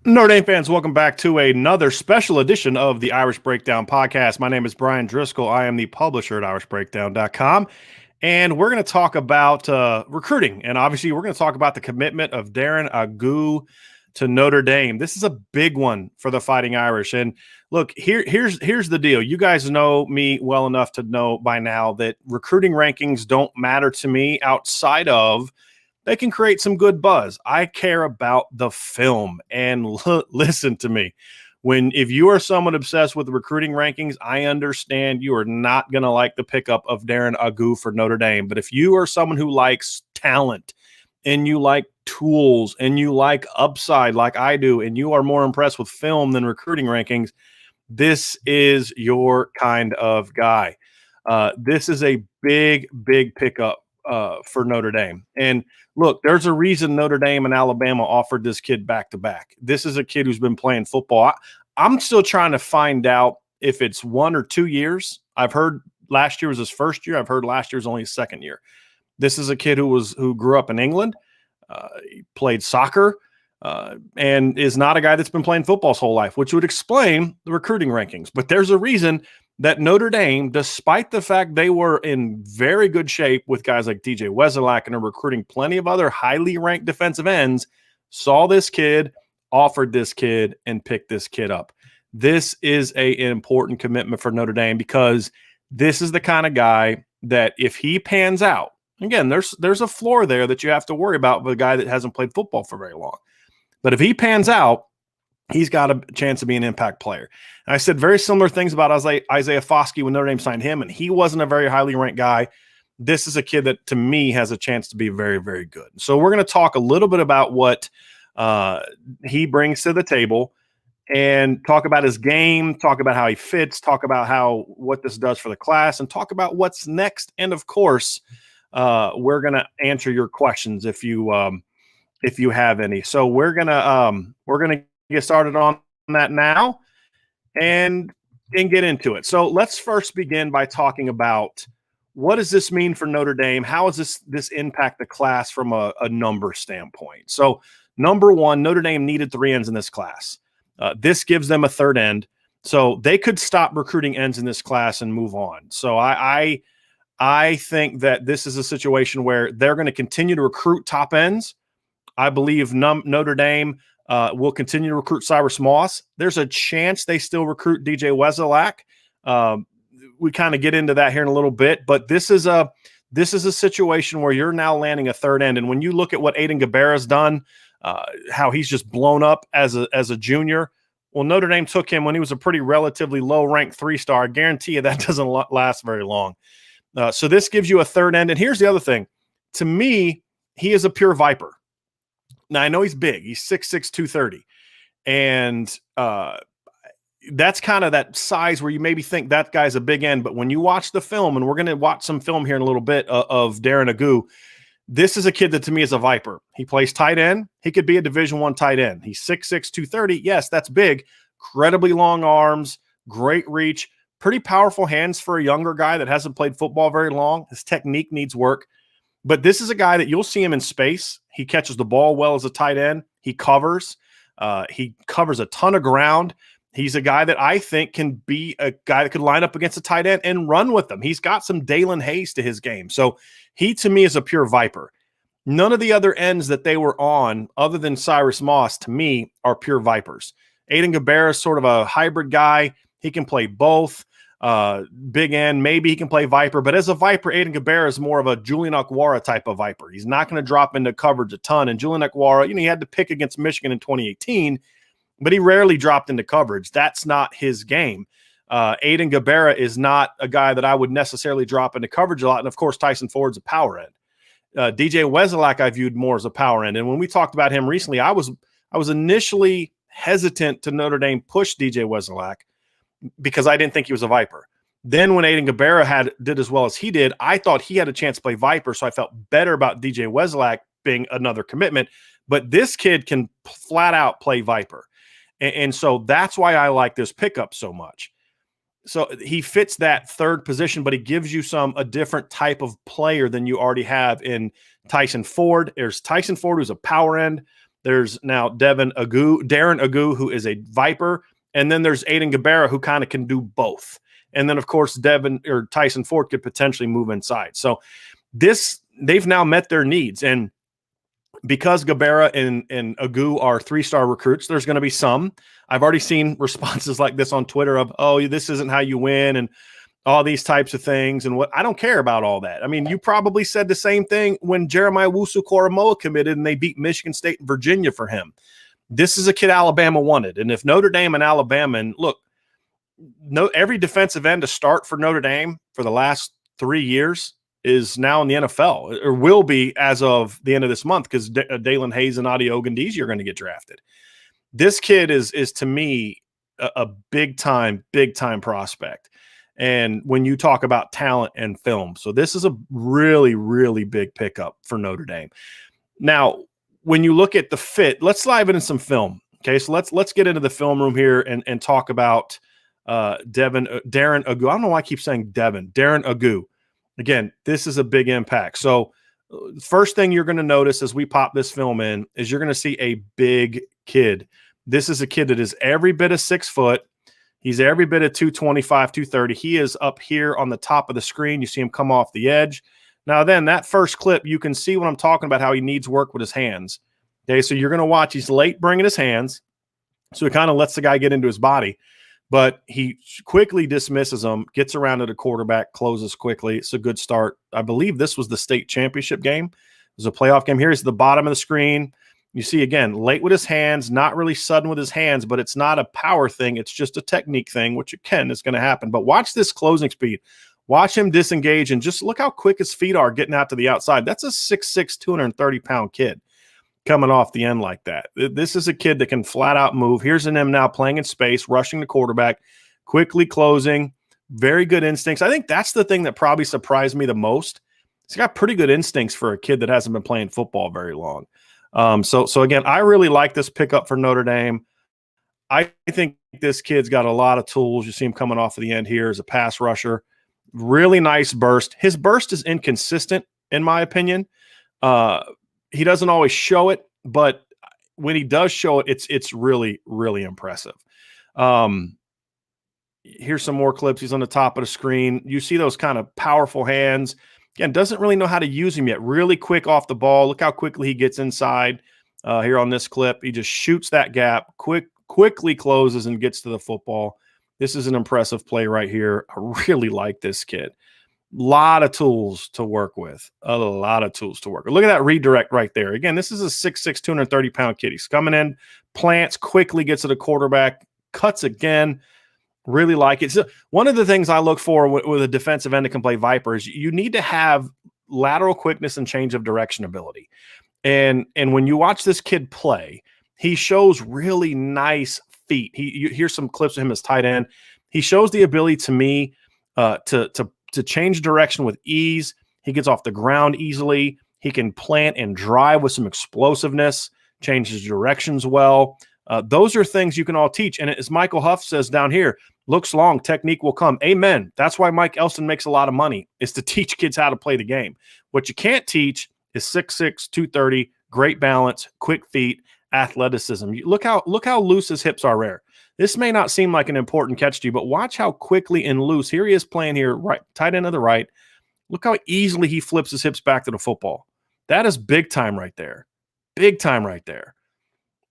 Notre Dame fans, welcome back to another special edition of the Irish Breakdown podcast. My name is Brian Driscoll. I am the publisher at irishbreakdown.com. And we're going to talk about recruiting. And obviously, we're going to talk about the commitment of Darren Agu to Notre Dame. This is a big one for the Fighting Irish. And look, here's the deal. You guys know me well enough to know by now that recruiting rankings don't matter to me outside of they can create some good buzz. I care about the film. And listen to me. If you are someone obsessed with recruiting rankings, I understand you are not going to like the pickup of Darren Agu for Notre Dame. But if you are someone who likes talent and you like tools and you like upside like I do, and you are more impressed with film than recruiting rankings, this is your kind of guy. This is a big, big pickup for Notre Dame. And look, there's a reason Notre Dame and Alabama offered this kid back to back. This is a kid who's been playing football. I'm still trying to find out if it's 1 or 2 years. I've heard last year was his first year. I've heard last year was only his second year. This is a kid who grew up in England, he played soccer, and is not a guy that's been playing football his whole life, which would explain the recruiting rankings. But there's a reason that Notre Dame, despite the fact they were in very good shape with guys like DJ Wesolak and are recruiting plenty of other highly ranked defensive ends, saw this kid, offered this kid, and picked this kid up. This is an important commitment for Notre Dame because this is the kind of guy that if he pans out, again, there's a floor there that you have to worry about with a guy that hasn't played football for very long. But if he pans out, he's got a chance to be an impact player. And I said very similar things about Isaiah Foskey when Notre Dame signed him, and he wasn't a very highly ranked guy. This is a kid that, to me, has a chance to be very, very good. So we're going to talk a little bit about what he brings to the table and talk about his game, talk about how he fits, talk about what this does for the class, and talk about what's next. And, of course, we're going to answer your questions if you have any. So we're gonna get started on that now and get into it. So let's first begin by talking about what does this mean for Notre Dame? How does this impact the class from a number standpoint? So number one, Notre Dame needed 3 ends in this class. This gives them a third end, so they could stop recruiting ends in this class and move on. So I think that this is a situation where they're going to continue to recruit top ends. I believe Notre Dame will continue to recruit Cyrus Moss. There's a chance they still recruit DJ Wesolak. We kind of get into that here in a little bit, but this is a situation where you're now landing a third end. And when you look at what Aiden Gabera's done, how he's just blown up as a junior. Well, Notre Dame took him when he was a pretty relatively low-ranked 3-star. I guarantee you that doesn't last very long. So this gives you a third end. And here's the other thing. To me, he is a pure Viper. Now, I know he's big. He's 6'6", 230. And that's kind of that size where you maybe think that guy's a big end. But when you watch the film, and we're going to watch some film here in a little bit of Darren Agu, this is a kid that to me is a Viper. He plays tight end. He could be a Division I tight end. He's 6'6", 230. Yes, that's big. Incredibly long arms, great reach, pretty powerful hands for a younger guy that hasn't played football very long. His technique needs work. But this is a guy that you'll see him in space. He catches the ball well as a tight end. He covers. He covers a ton of ground. He's a guy that I think can be a guy that could line up against a tight end and run with them. He's got some Dalen Hayes to his game. So he, to me, is a pure Viper. None of the other ends that they were on, other than Cyrus Moss, to me, are pure Vipers. Aiden Gabera is sort of a hybrid guy. He can play both. Big end, maybe he can play Viper, but as a Viper, Aiden Gabera is more of a Julian Okwara type of Viper. He's not going to drop into coverage a ton. And Julian Okwara, he had to pick against Michigan in 2018, but he rarely dropped into coverage. That's not his game. Aiden Gabera is not a guy that I would necessarily drop into coverage a lot. And of course, Tyson Ford's a power end. DJ Wesolak I viewed more as a power end. And when we talked about him recently, I was initially hesitant to Notre Dame push DJ Wesolak because I didn't think he was a Viper. Then when Aiden Gabera did as well as he did, I thought he had a chance to play Viper, so I felt better about DJ Wesolak being another commitment. But this kid can flat out play Viper. And so that's why I like this pickup so much. So he fits that third position, but he gives you a different type of player than you already have in Tyson Ford. There's Tyson Ford, who's a power end. There's now Darren Agu, who is a Viper. And then there's Aiden Gabera, who kind of can do both. And then, of course, Tyson Ford could potentially move inside. So they've now met their needs. And because Gabera and Agu are 3-star recruits, there's going to be some. I've already seen responses like this on Twitter of, oh, this isn't how you win, and all these types of things. And what I don't care about all that. I mean, you probably said the same thing when Jeremiah Wusu-Koramoah committed and they beat Michigan State and Virginia for him. This is a kid Alabama wanted. And if Notre Dame and Alabama, and look, every defensive end to start for Notre Dame for the last 3 years is now in the NFL, or will be as of the end of this month, because Dalen Hayes and Adi Ogundizi are going to get drafted. This kid is to me a big time prospect. And when you talk about talent and film, so this is a really, really big pickup for Notre Dame. Now, when you look at the fit, let's dive into some film. Okay, so let's get into the film room here and talk about Darren Agu. I don't know why I keep saying Darren Agu. Again, this is a big impact. So first thing you're going to notice as we pop this film in is you're going to see a big kid. This is a kid that is every bit of 6 foot. He's every bit of 225, 230. He is up here on the top of the screen. You see him come off the edge. Now then, that first clip, you can see what I'm talking about, how he needs work with his hands. Okay, so you're going to watch. He's late bringing his hands, so he kind of lets the guy get into his body. But he quickly dismisses him, gets around to the quarterback, closes quickly. It's a good start. I believe this was the state championship game. It was a playoff game. Here's the bottom of the screen. You see, again, late with his hands, not really sudden with his hands, but it's not a power thing. It's just a technique thing, which again is going to happen. But watch this closing speed. Watch him disengage, and just look how quick his feet are getting out to the outside. That's a 6'6", 230-pound kid coming off the end like that. This is a kid that can flat out move. Here's him now playing in space, rushing the quarterback, quickly closing, very good instincts. I think that's the thing that probably surprised me the most. He's got pretty good instincts for a kid that hasn't been playing football very long. So again, I really like this pickup for Notre Dame. I think this kid's got a lot of tools. You see him coming off of the end here as a pass rusher. Really nice burst. His burst is inconsistent, in my opinion. He doesn't always show it, but when he does show it, it's really, really impressive. Here's some more clips. He's on the top of the screen. You see those kind of powerful hands. Again, doesn't really know how to use him yet. Really quick off the ball. Look how quickly he gets inside here on this clip. He just shoots that gap, quickly closes and gets to the football. This is an impressive play right here. I really like this kid. Lot of tools to work with. A lot of tools to work with. Look at that redirect right there. Again, this is a 6'6", 230-pound kid. He's coming in, plants, quickly gets to the quarterback, cuts again. Really like it. So one of the things I look for with a defensive end that can play Viper is you need to have lateral quickness and change of direction ability. And when you watch this kid play, he shows really nice feet. You hear some clips of him as tight end. He shows the ability to me to change direction with ease. He gets off the ground easily. He can plant and drive with some explosiveness, changes directions well. Those are things you can all teach. And as Michael Huff says down here, looks long, technique will come. Amen. That's why Mike Elston makes a lot of money, is to teach kids how to play the game. What you can't teach is 6'6", 230, great balance, quick feet, athleticism. Look how loose his hips are there. This may not seem like an important catch to you, but watch how quickly and loose. Here he is playing here, right, tight end of the right. Look how easily he flips his hips back to the football. That is big time right there. Big time right there.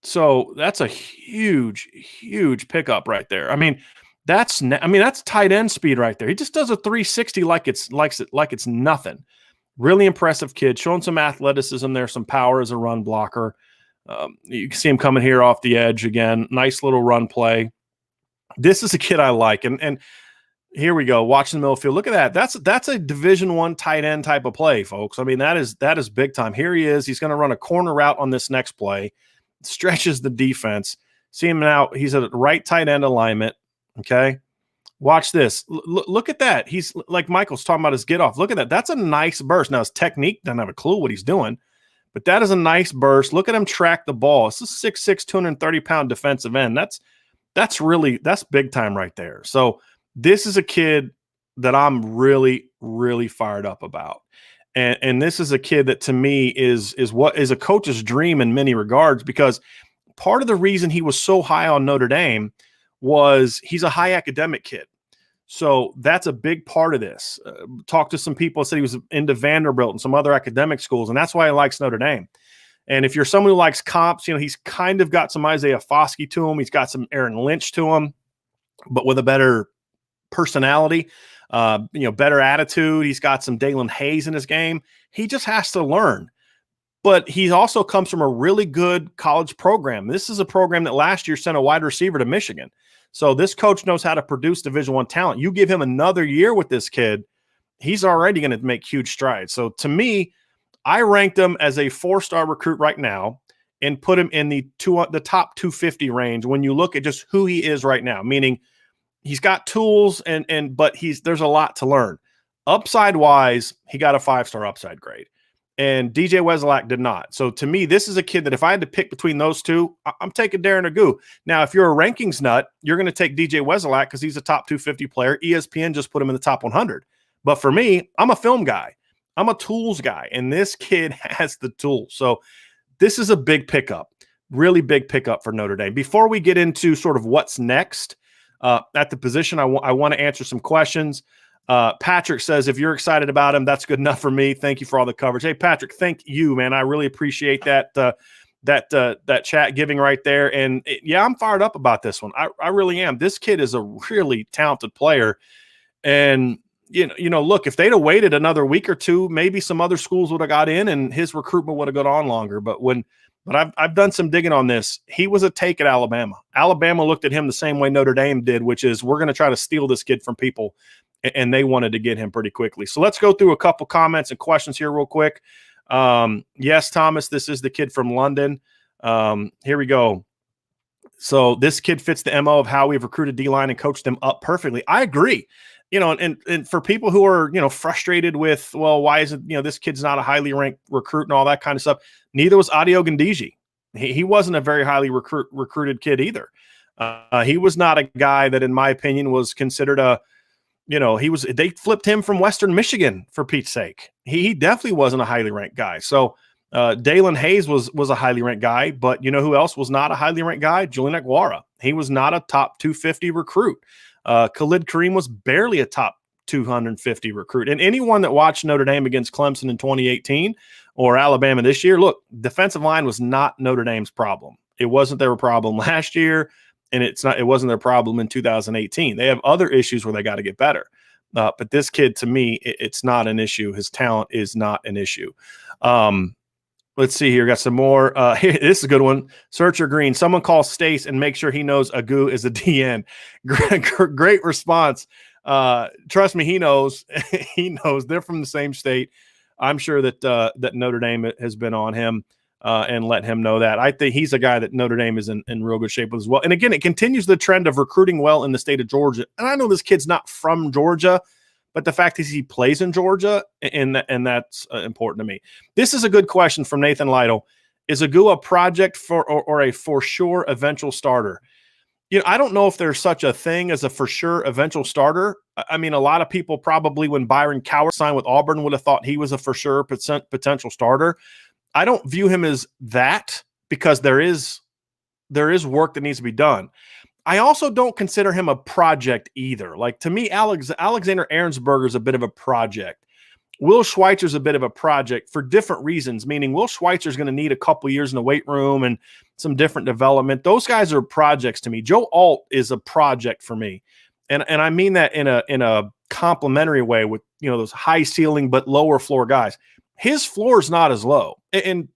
So that's a huge, huge pickup right there. I mean, that's tight end speed right there. He just does a 360 like it's nothing. Really impressive kid, showing some athleticism there, some power as a run blocker. You can see him coming here off the edge again. Nice little run play. This is a kid I like. And here we go, watching the middle field. Look at that. That's a Division I tight end type of play, folks. I mean, that is big time. Here he is. He's going to run a corner route on this next play. Stretches the defense. See him now. He's at right tight end alignment. Okay. Watch this. Look at that. He's like Michael's talking about his get off. Look at that. That's a nice burst. Now his technique doesn't have a clue what he's doing, but that is a nice burst. Look at him track the ball. It's a 6'6", 230-pound defensive end. That's big time right there. So this is a kid that I'm really, really fired up about. And this is a kid that to me is what is a coach's dream in many regards, because part of the reason he was so high on Notre Dame was he's a high academic kid. So that's a big part of this. Talked to some people, said he was into Vanderbilt and some other academic schools, and that's why he likes Notre Dame. And if you're someone who likes comps, he's kind of got some Isaiah Foskey to him. He's got some Aaron Lynch to him, but with a better personality, better attitude. He's got some Dalen Hayes in his game. He just has to learn. But he also comes from a really good college program. This is a program that last year sent a wide receiver to Michigan. So this coach knows how to produce Division I talent. You give him another year with this kid, he's already going to make huge strides. So to me, I ranked him as a 4-star recruit right now and put him in the top 250 range when you look at just who he is right now, meaning he's got tools but there's a lot to learn. Upside wise, he got a 5-star upside grade. And DJ Wesolak did not. So to me, this is a kid that if I had to pick between those two, I'm taking Darren Agu. Now, if you're a rankings nut, you're going to take DJ Wesolak because he's a top 250 player. ESPN just put him in the top 100. But for me, I'm a film guy. I'm a tools guy. And this kid has the tools. So this is a big pickup, really big pickup for Notre Dame. Before we get into sort of what's next at the position, I want to answer some questions. Patrick says, if you're excited about him, that's good enough for me. Thank you for all the coverage. Hey, Patrick, thank you, man. I really appreciate that chat giving right there. And I'm fired up about this one. I really am. This kid is a really talented player. And, look, if they'd have waited another week or two, maybe some other schools would have got in and his recruitment would have gone on longer. But I've done some digging on this. He was a take at Alabama. Alabama looked at him the same way Notre Dame did, which is we're going to try to steal this kid from people. And they wanted to get him pretty quickly. So let's go through a couple comments and questions here real quick. Yes, Thomas, this is the kid from London. Here we go. So this kid fits the MO of how we've recruited D-line and coached them up perfectly. I agree. And for people who are, frustrated with, well, why is it, this kid's not a highly ranked recruit and all that kind of stuff. Neither was Adio Gandiji. He wasn't a very highly recruited kid either. He was not a guy that, in my opinion, was considered they flipped him from Western Michigan, for Pete's sake. He definitely wasn't a highly ranked guy. So Dalen Hayes was a highly ranked guy, but you know who else was not a highly ranked guy? Julian Aguara. He was not a top 250 recruit. Khalid Kareem was barely a top 250 recruit. And anyone that watched Notre Dame against Clemson in 2018 or Alabama this year, look, defensive line was not Notre Dame's problem. It wasn't their problem last year. And it wasn't their problem in 2018. They have other issues where they got to get better. But this kid, to me, it's not an issue. His talent is not an issue. Let's see here. Got some more. This is a good one. Searcher Green. Someone call Stace and make sure he knows Agu is a DN. Great response. Trust me, he knows. He knows. They're from the same state. I'm sure that Notre Dame has been on him. And let him know that. I think he's a guy that Notre Dame is in real good shape with as well. And again, it continues the trend of recruiting well in the state of Georgia. And I know this kid's not from Georgia, but the fact is he plays in Georgia, and that's important to me. This is a good question from Nathan Lytle. Is Agu a project or a for sure eventual starter? I don't know if there's such a thing as a for sure eventual starter. I mean, a lot of people probably when Byron Cowart signed with Auburn would have thought he was a for sure potential starter. I don't view him as that because there is work that needs to be done. I also don't consider him a project either. Like, to me, Alexander Ahrensberger is a bit of a project. Will Schweitzer's a bit of a project for different reasons, meaning Will Schweitzer's going to need a couple years in the weight room and some different development. Those guys are projects to me. Joe Alt is a project for me. And I mean that in a complimentary way with, those high ceiling but lower floor guys. His floor is not as low. And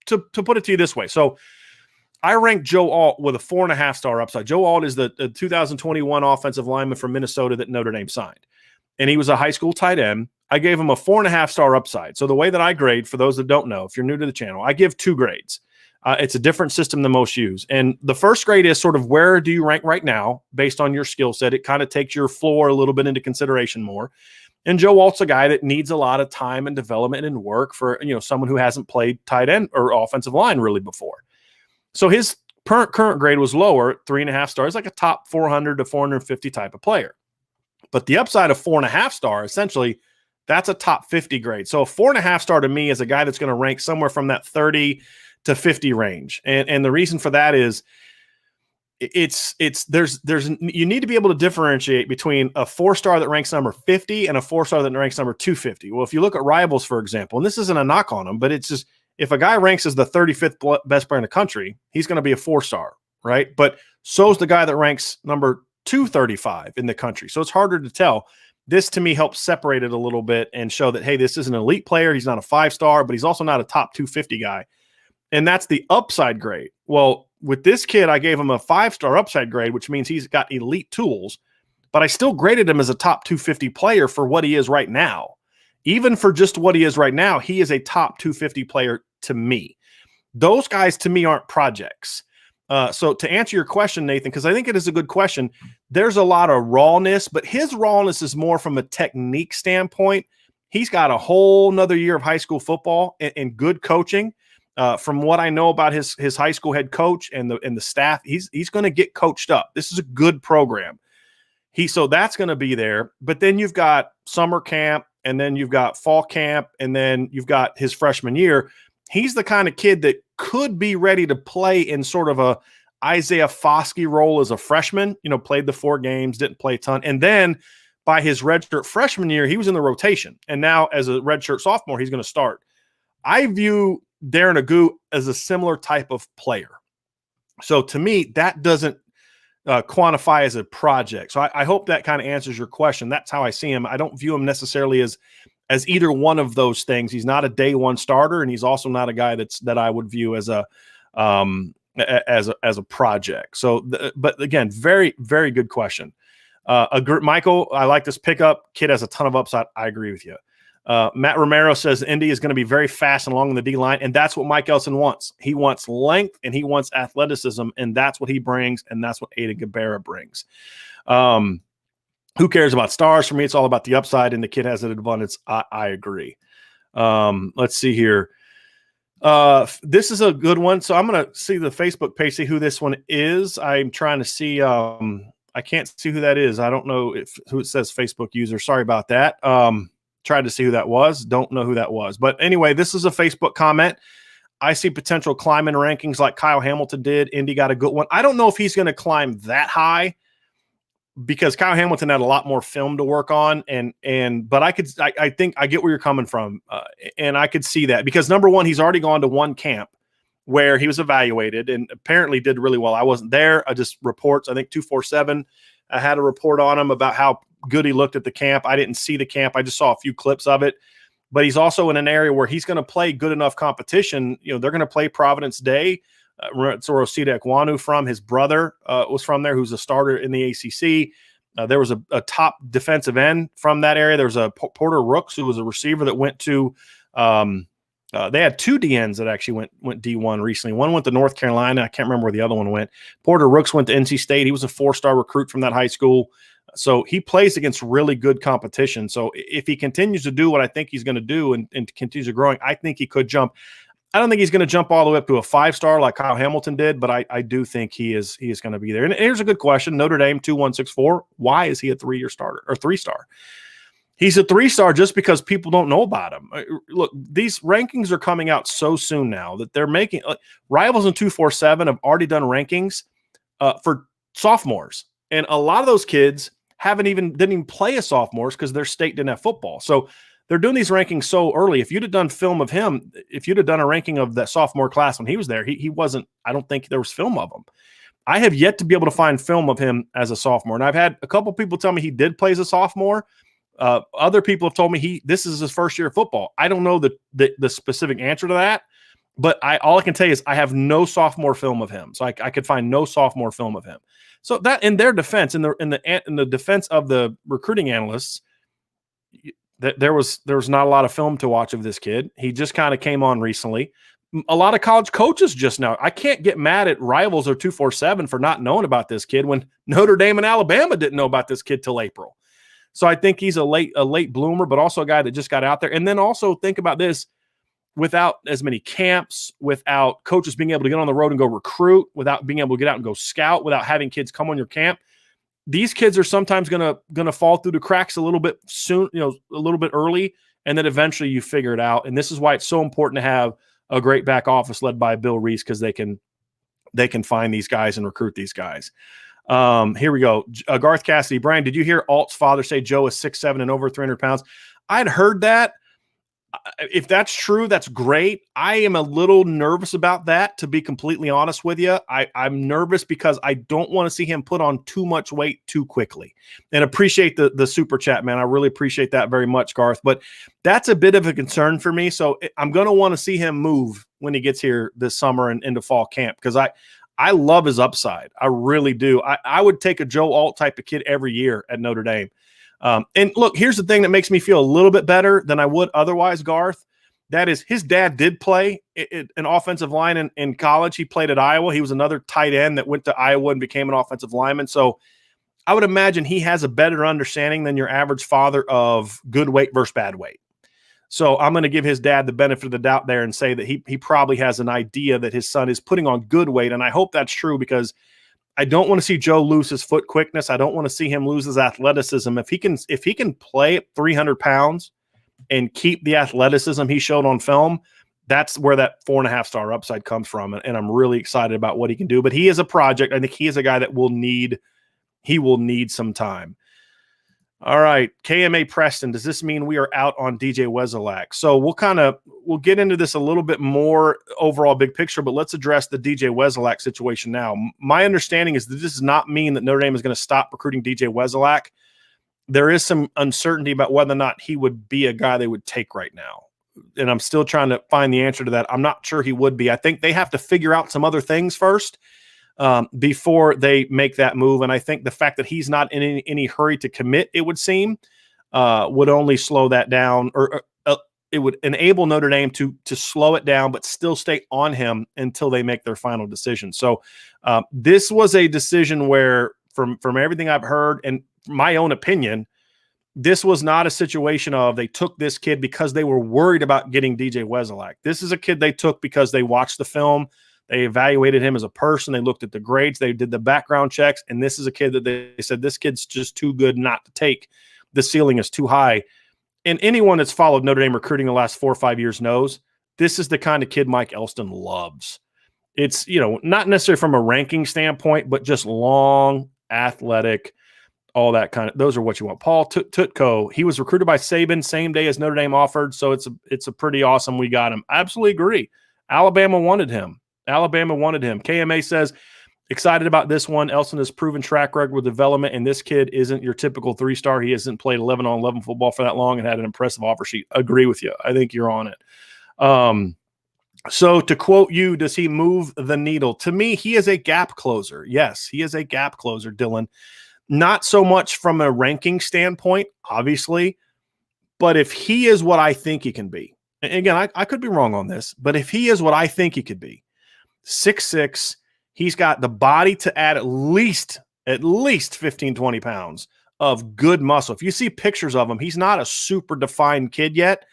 to put it to you this way, so I ranked Joe Alt with a 4.5-star upside. Joe Alt is the 2021 offensive lineman from Minnesota that Notre Dame signed. And he was a high school tight end. I gave him a 4.5-star upside. So the way that I grade, for those that don't know, if you're new to the channel, I give 2 grades. It's a different system than most use. And the first grade is sort of where do you rank right now based on your skill set. It kind of takes your floor a little bit into consideration more. And Joe Alt's a guy that needs a lot of time and development and work for, someone who hasn't played tight end or offensive line really before. So his current grade was lower, 3.5 stars, like a top 400 to 450 type of player. But the upside of 4.5 star, essentially, that's a top 50 grade. So a 4.5 star to me is a guy that's going to rank somewhere from that 30 to 50 range. And the reason for that is there's you need to be able to differentiate between a 4-star that ranks number 50 and a 4-star that ranks number 250. Well, if you look at Rivals, for example, and this isn't a knock on them, but it's just, if a guy ranks as the 35th best player in the country, he's going to be a 4-star, right? But so's the guy that ranks number 235 in the country. So it's harder to tell. This to me helps separate it a little bit and show that, hey, this is an elite player. He's not a 5-star, but he's also not a top 250 guy. And that's the upside grade. Well, with this kid, I gave him a 5-star upside grade, which means he's got elite tools, but I still graded him as a top 250 player for what he is right now. Even for just what he is right now, he is a top 250 player to me. Those guys to me aren't projects. So to answer your question, Nathan, because I think it is a good question, there's a lot of rawness, but his rawness is more from a technique standpoint. He's got a whole nother year of high school football and good coaching. From what I know about his high school head coach and the staff, he's going to get coached up. This is a good program. So that's going to be there. But then you've got summer camp, and then you've got fall camp, and then you've got his freshman year. He's the kind of kid that could be ready to play in sort of a Isaiah Foskey role as a freshman. Played the 4 games, didn't play a ton, and then by his redshirt freshman year, he was in the rotation, and now as a redshirt sophomore, he's going to start. I view Darren Agu as a similar type of player. So to me, that doesn't quantify as a project. So I hope that kind of answers your question. That's how I see him. I don't view him necessarily as either one of those things. He's not a day one starter, and he's also not a guy that I would view as a project. So, but again, very, very good question. Michael, I like this pickup. Kid has a ton of upside. I agree with you. Matt Romero says Indy is going to be very fast and along the D line, and that's what Mike Elson wants. He wants length and he wants athleticism, and that's what he brings, and that's what Aiden Gabera brings. Who cares about stars? For me, it's all about the upside, and the kid has an abundance. I agree. Let's see here. This is a good one. So I'm going to see the Facebook page, see who this one is. I'm trying to see. I can't see who that is. I don't know who it says Facebook user. Sorry about that. Tried to see who that was. Don't know who that was. But anyway, this is a Facebook comment. I see potential climb in rankings like Kyle Hamilton did. Indy got a good one. I don't know if he's going to climb that high because Kyle Hamilton had a lot more film to work on. But I think I get where you're coming from. And I could see that because number one, he's already gone to one camp where he was evaluated and apparently did really well. I wasn't there. I just reports. I think 247 I had a report on him about how good he looked at the camp. I didn't see the camp. I just saw a few clips of it. But he's also in an area where he's going to play good enough competition. They're going to play Providence Day. It's where Osita Ekwonu from. His brother was from there, who's a starter in the ACC. There was a top defensive end from that area. There was a Porter Rooks, who was a receiver that went to they had 2 DNs that actually went D1 recently. One went to North Carolina. I can't remember where the other one went. Porter Rooks went to NC State. He was a 4-star recruit from that high school. So he plays against really good competition. So if he continues to do what I think he's going to do and continues to growing, I think he could jump. I don't think he's going to jump all the way up to a 5-star like Kyle Hamilton did, but I do think he is going to be there. And here's a good question. Notre Dame 2164. Why is he a 3-year starter or 3-star? He's a 3-star just because people don't know about him. Look, these rankings are coming out so soon now that they're making Rivals and 247 have already done rankings for sophomores. And a lot of those kids didn't even play as sophomores because their state didn't have football. So they're doing these rankings so early. If you'd have done film of him, if you'd have done a ranking of that sophomore class when he was there, he wasn't, I don't think there was film of him. I have yet to be able to find film of him as a sophomore. And I've had a couple people tell me he did play as a sophomore. Other people have told me this is his first year of football. I don't know the specific answer to that, but all I can tell you is I have no sophomore film of him. So I could find no sophomore film of him. So that in their defense, in the defense of the recruiting analysts, there was not a lot of film to watch of this kid. He just kind of came on recently. A lot of college coaches just now. I can't get mad at Rivals or 247 for not knowing about this kid when Notre Dame and Alabama didn't know about this kid till April. So I think he's a late bloomer, but also a guy that just got out there. And then also think about this, without as many camps, without coaches being able to get on the road and go recruit, without being able to get out and go scout, without having kids come on your camp, these kids are sometimes gonna fall through the cracks a little bit soon, a little bit early, and then eventually you figure it out. And this is why it's so important to have a great back office led by Bill Reese, because they can find these guys and recruit these guys. Here we go. Garth Cassidy. Brian, did you hear Alt's father say Joe is 6'7" and over 300 pounds? I'd heard that. If that's true, that's great. I am a little nervous about that, to be completely honest with you. I'm nervous because I don't want to see him put on too much weight too quickly. And appreciate the super chat, man. I really appreciate that very much, Garth. But that's a bit of a concern for me. So I'm going to want to see him move when he gets here this summer and into fall camp, because I love his upside. I really do. I would take a Joe Alt type of kid every year at Notre Dame. And look, here's the thing that makes me feel a little bit better than I would otherwise, Garth. That is, his dad did play an offensive line in college. He played at Iowa. He was another tight end that went to Iowa and became an offensive lineman. So I would imagine he has a better understanding than your average father of good weight versus bad weight. So I'm going to give his dad the benefit of the doubt there and say that he probably has an idea that his son is putting on good weight. And I hope that's true, because I don't want to see Joe lose his foot quickness. I don't want to see him lose his athleticism. If he can play at 300 pounds and keep the athleticism he showed on film, that's where that 4.5-star upside comes from. And I'm really excited about what he can do. But he is a project. I think he is a guy that will need some time. All right, KMA Preston, does this mean we are out on DJ Wesolak? So we'll get into this a little bit more overall big picture, but let's address the DJ Wesolak situation now. My understanding is that this does not mean that Notre Dame is going to stop recruiting DJ Wesolak. There is some uncertainty about whether or not he would be a guy they would take right now. And I'm still trying to find the answer to that. I'm not sure he would be. I think they have to figure out some other things first before they make that move. And I think the fact that he's not in any hurry to commit, it would seem, would only slow that down, or it would enable Notre Dame to slow it down, but still stay on him until they make their final decision. So this was a decision where, from everything I've heard and my own opinion, this was not a situation of they took this kid because they were worried about getting DJ Wesolak. This is a kid they took because they watched the film. They evaluated him as a person. They looked at the grades. They did the background checks. And this is a kid that they said, this kid's just too good not to take. The ceiling is too high. And anyone that's followed Notre Dame recruiting the last 4 or 5 years knows this is the kind of kid Mike Elston loves. It's, not necessarily from a ranking standpoint, but just long, athletic, all that kind of, those are what you want. Paul Tutko, he was recruited by Saban same day as Notre Dame offered. So it's a pretty awesome. We got him. Absolutely agree. Alabama wanted him. KMA says, excited about this one. Elston has proven track record with development, and this kid isn't your typical 3-star. He hasn't played 11-on-11 football for that long and had an impressive offer sheet. Agree with you. I think you're on it. So to quote you, does he move the needle? To me, he is a gap closer. Yes, he is a gap closer, Dylan. Not so much from a ranking standpoint, obviously, but if he is what I think he can be, and again, I could be wrong on this, but if he is what I think he could be, 6'6", he's got the body to add at least 15, 20 pounds of good muscle. If you see pictures of him, he's not a super defined kid yet.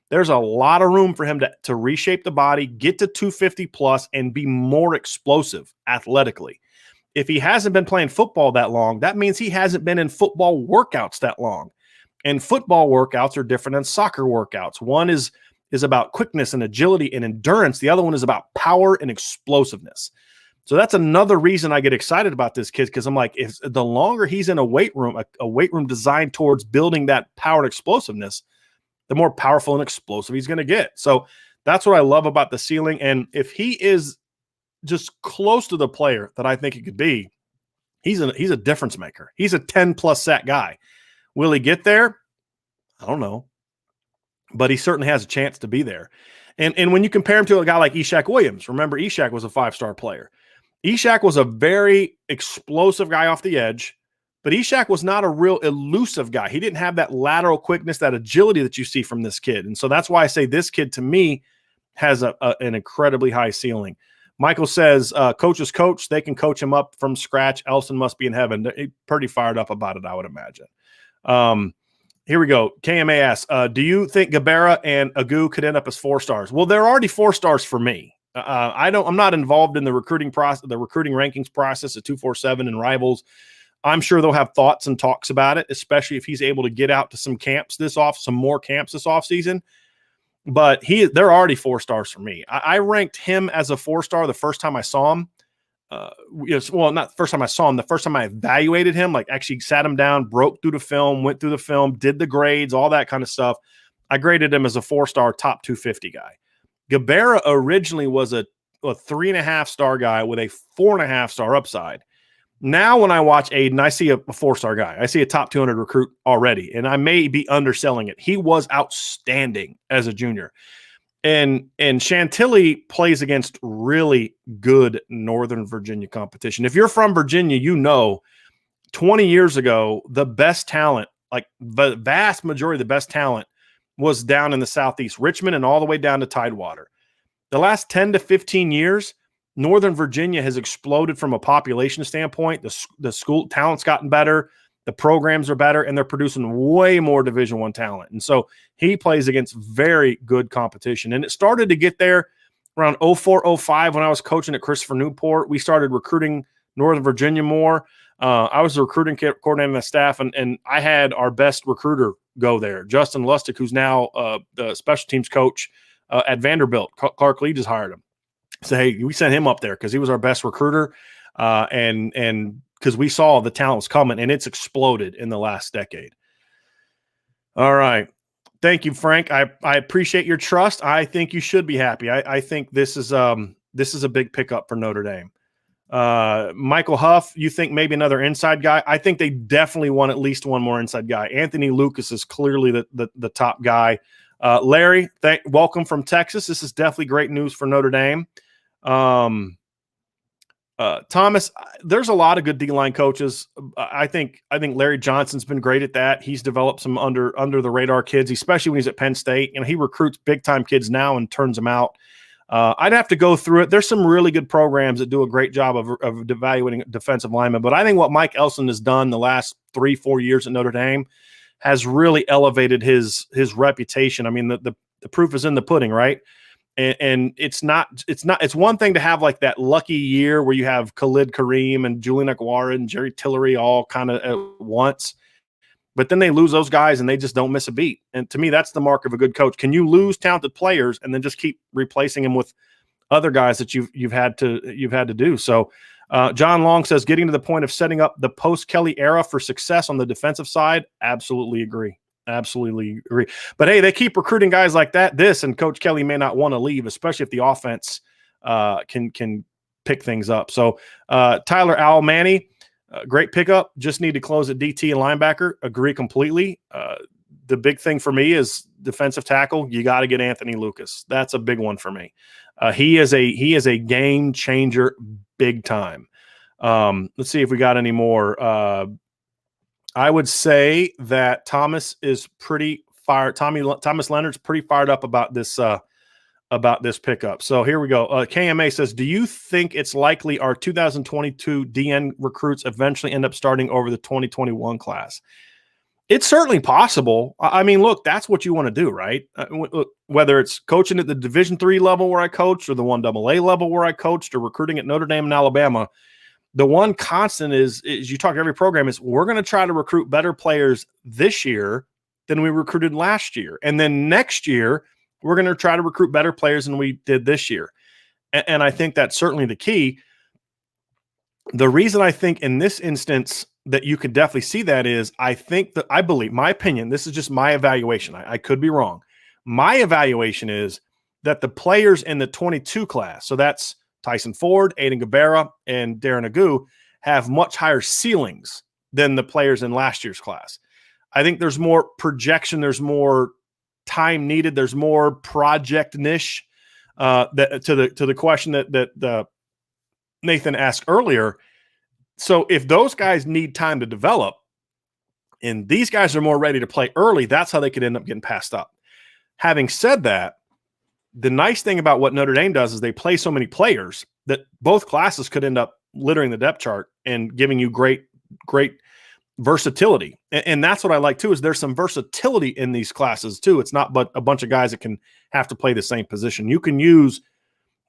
There's a lot of room for him to reshape the body, get to 250 plus, and be more explosive athletically. If he hasn't been playing football that long, that means he hasn't been in football workouts that long. And football workouts are different than soccer workouts. One is about quickness and agility and endurance. The other one is about power and explosiveness. So that's another reason I get excited about this kid, because I'm like, if the longer he's in a weight room designed towards building that power and explosiveness, the more powerful and explosive he's going to get. So that's what I love about the ceiling. And if he is just close to the player that I think he could be, he's a difference maker. He's a 10+ sack guy. Will he get there? I don't know. But he certainly has a chance to be there. And when you compare him to a guy like Ishaq Williams, remember Ishaq was a 5-star player. Ishaq was a very explosive guy off the edge, but Ishaq was not a real elusive guy. He didn't have that lateral quickness, that agility that you see from this kid. And so that's why I say this kid, to me, has an incredibly high ceiling. Michael says, coaches coach, they can coach him up from scratch. Elston must be in heaven. They're pretty fired up about it, I would imagine. Here we go. KMA asks, do you think Gabera and Agu could end up as 4 stars? Well, they're already 4 stars for me. I'm not involved in the recruiting process, the recruiting rankings process at 247 and Rivals. I'm sure they'll have thoughts and talks about it, especially if he's able to get out to some more camps this offseason. But they're already 4 stars for me. I ranked him as a 4-star the first time I saw him. Not the first time I saw him, the first time I evaluated him, like actually sat him down, broke through the film, went through the film, did the grades, all that kind of stuff. I graded him as a 4-star top 250 guy. Gabera originally was a 3.5-star guy with a 4.5-star upside. Now when I watch Aiden, I see a 4-star guy. I see a top 200 recruit already, and I may be underselling it. He was outstanding as a junior. And Chantilly plays against really good Northern Virginia competition. If you're from Virginia, 20 years ago, the best talent, like the vast majority of the best talent, was down in the Southeast, Richmond and all the way down to Tidewater. The last 10 to 15 years, Northern Virginia has exploded from a population standpoint. The school talent's gotten better. The programs are better, and they're producing way more Division I talent. And so he plays against very good competition. And it started to get there around 04, 05 when I was coaching at Christopher Newport. We started recruiting Northern Virginia more. I was the recruiting coordinator on the staff, and I had our best recruiter go there, Justin Lustig, who's now the special teams coach at Vanderbilt. Clark Lee just hired him. So, hey, we sent him up there because he was our best recruiter. And because we saw the talent was coming, and it's exploded in the last decade. All right. Thank you, Frank. I appreciate your trust. I think you should be happy. I think this is a big pickup for Notre Dame. Michael Huff, you think maybe another inside guy? I think they definitely want at least one more inside guy. Anthony Lucas is clearly the top guy. Larry, welcome from Texas. This is definitely great news for Notre Dame. Thomas, there's a lot of good D-line coaches. I think Larry Johnson's been great at that. He's developed some under the radar kids, especially when he's at Penn State. He recruits big time kids now and turns them out. I'd have to go through it. There's some really good programs that do a great job of evaluating defensive linemen. But I think what Mike Elson has done the last 3-4 years at Notre Dame has really elevated his reputation. I mean, the proof is in the pudding, right? And it's one thing to have like that lucky year where you have Khalid Kareem and Julian Aguara and Jerry Tillery all kind of at once, but then they lose those guys and they just don't miss a beat. And to me, that's the mark of a good coach. Can you lose talented players and then just keep replacing them with other guys that you've had to do? So John Long says, getting to the point of setting up the post-Kelly era for success on the defensive side, absolutely agree. Absolutely agree. But hey, they keep recruiting guys like that. And Coach Kelly may not want to leave, especially if the offense can pick things up. So Tyler Almani, great pickup. Just need to close at DT and linebacker. Agree completely. The big thing for me is defensive tackle. You got to get Anthony Lucas. That's a big one for me. He is a game changer, big time. Let's see if we got any more. I would say that Thomas is pretty fired. Thomas Leonard's pretty fired up about this pickup. So here we go. KMA says, do you think it's likely our 2022 DN recruits eventually end up starting over the 2021 class? It's certainly possible. I mean, look, that's what you want to do, right? Whether it's coaching at the Division III level where I coached, or the 1AA level where I coached, or recruiting at Notre Dame and Alabama, the one constant is you talk to every program is we're going to try to recruit better players this year than we recruited last year. And then next year, we're going to try to recruit better players than we did this year. And I think that's certainly the key. The reason I think in this instance that you could definitely see that is I believe, my opinion, this is just my evaluation. I could be wrong. My evaluation is that the players in the 22 class, so that's Tyson Ford, Aiden Gabera, and Darren Agu, have much higher ceilings than the players in last year's class. I think there's more projection, there's more time needed, there's more project niche. To the question that Nathan asked earlier. So if those guys need time to develop, and these guys are more ready to play early, that's how they could end up getting passed up. Having said that, the nice thing about what Notre Dame does is they play so many players that both classes could end up littering the depth chart and giving you great versatility. And that's what I like too, is there's some versatility in these classes too. It's not but a bunch of guys that can have to play the same position. You can use,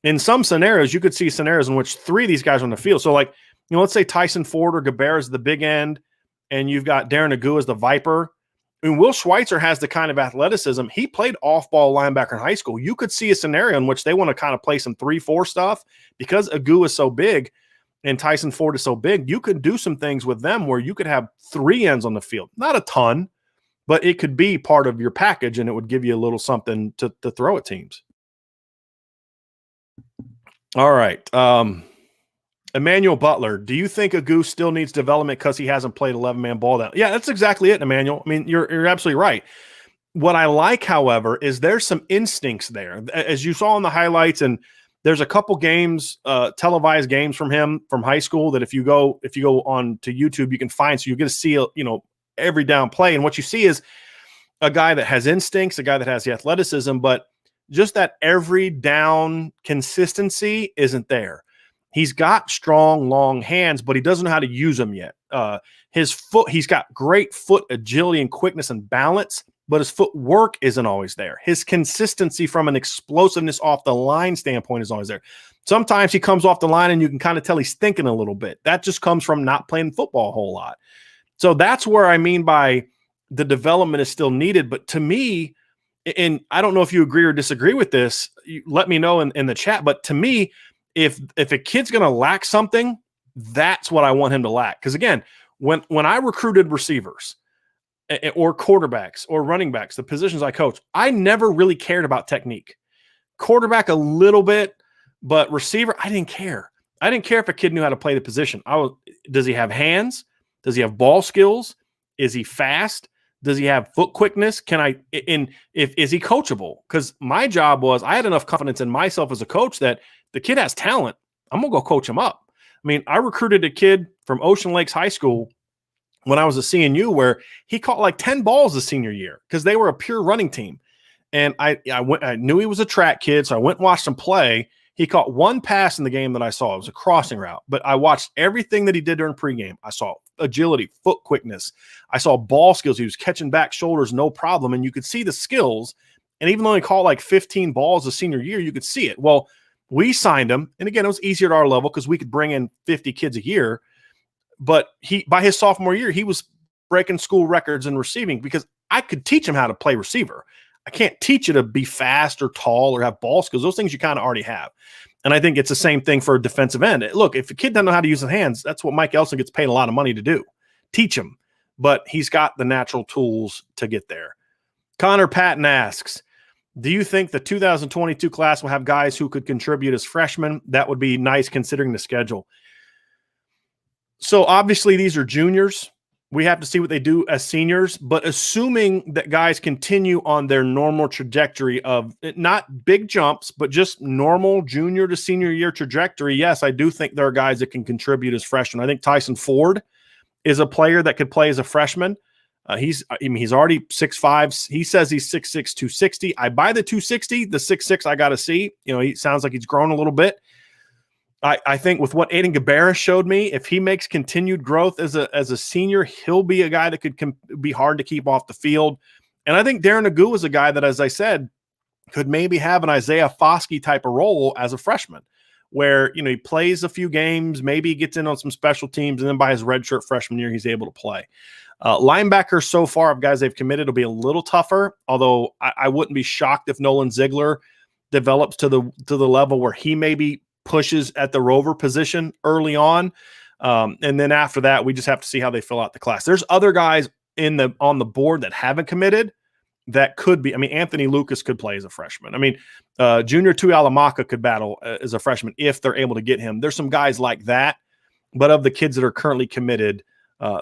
in some scenarios, you could see scenarios in which 3 of these guys are on the field. So like let's say Tyson Ford or Gobert is the big end, and you've got Darren Agu as the Viper. I mean, Will Schweitzer has the kind of athleticism. He played off-ball linebacker in high school. You could see a scenario in which they want to kind of play some 3-4 stuff because Agu is so big and Tyson Ford is so big. You could do some things with them where you could have 3 ends on the field. Not a ton, but it could be part of your package, and it would give you a little something to throw at teams. All right. Emmanuel Butler, do you think Agu still needs development because he hasn't played 11-man ball down? Yeah, that's exactly it, Emmanuel. I mean, you're absolutely right. What I like, however, is there's some instincts there. As you saw in the highlights, and there's a couple games, televised games from him from high school that if you go on to YouTube, you can find. So you get to see, every down play. And what you see is a guy that has instincts, a guy that has the athleticism, but just that every down consistency isn't there. He's got strong, long hands, but he doesn't know how to use them yet. His foot, he's got great foot agility and quickness and balance, but his footwork isn't always there. His consistency from an explosiveness off the line standpoint is always there. Sometimes he comes off the line and you can kind of tell he's thinking a little bit. That just comes from not playing football a whole lot. So that's where I mean by the development is still needed. But to me, and I don't know if you agree or disagree with this, let me know in the chat. But to me, if a kid's going to lack something, that's what I want him to lack. Because again, when I recruited receivers or quarterbacks or running backs, the positions I coach, I never really cared about technique. Quarterback a little bit, but receiver, I didn't care. I didn't care if a kid knew how to play the position. Does he have hands? Does he have ball skills? Is he fast? Does he have foot quickness? Is he coachable? Because my job was I had enough confidence in myself as a coach that the kid has talent. I'm going to go coach him up. I mean, I recruited a kid from Ocean Lakes High School when I was a CNU where he caught like 10 balls his senior year because they were a pure running team. And I knew he was a track kid, so I went and watched him play. He caught one pass in the game that I saw. It was a crossing route. But I watched everything that he did during pregame. I saw agility, foot quickness. I saw ball skills. He was catching back shoulders, no problem. And you could see the skills. And even though he caught like 15 balls his senior year, you could see it. Well, we signed him. And again, it was easier at our level because we could bring in 50 kids a year. But by his sophomore year, he was breaking school records in receiving because I could teach him how to play receiver. I can't teach you to be fast or tall or have ball skills. Those things you kind of already have. And I think it's the same thing for a defensive end. Look, if a kid doesn't know how to use his hands, that's what Mike Elson gets paid a lot of money to do. Teach him. But he's got the natural tools to get there. Connor Patton asks, do you think the 2022 class will have guys who could contribute as freshmen? That would be nice considering the schedule. So obviously these are juniors. We have to see what they do as seniors, but assuming that guys continue on their normal trajectory of not big jumps, but just normal junior to senior year trajectory, yes, I do think there are guys that can contribute as freshmen. I think Tyson Ford is a player that could play as a freshman. He's already 6'5". He says he's 6'6", 260. I buy the 260, the 6'6", I got to see. He sounds like he's grown a little bit. I think with what Aiden Gabera showed me, if he makes continued growth as a senior, he'll be a guy that could be hard to keep off the field. And I think Darren Agu is a guy that, as I said, could maybe have an Isaiah Foskey type of role as a freshman where, he plays a few games, maybe he gets in on some special teams, and then by his redshirt freshman year, he's able to play. Linebackers so far of guys they've committed will be a little tougher, although I wouldn't be shocked if Nolan Ziegler develops to the level where he maybe pushes at the rover position early on. And then after that, we just have to see how they fill out the class. There's other guys on the board that haven't committed that could be. Anthony Lucas could play as a freshman. Junior Tuihalamaka could battle as a freshman if they're able to get him. There's some guys like that, but of the kids that are currently committed,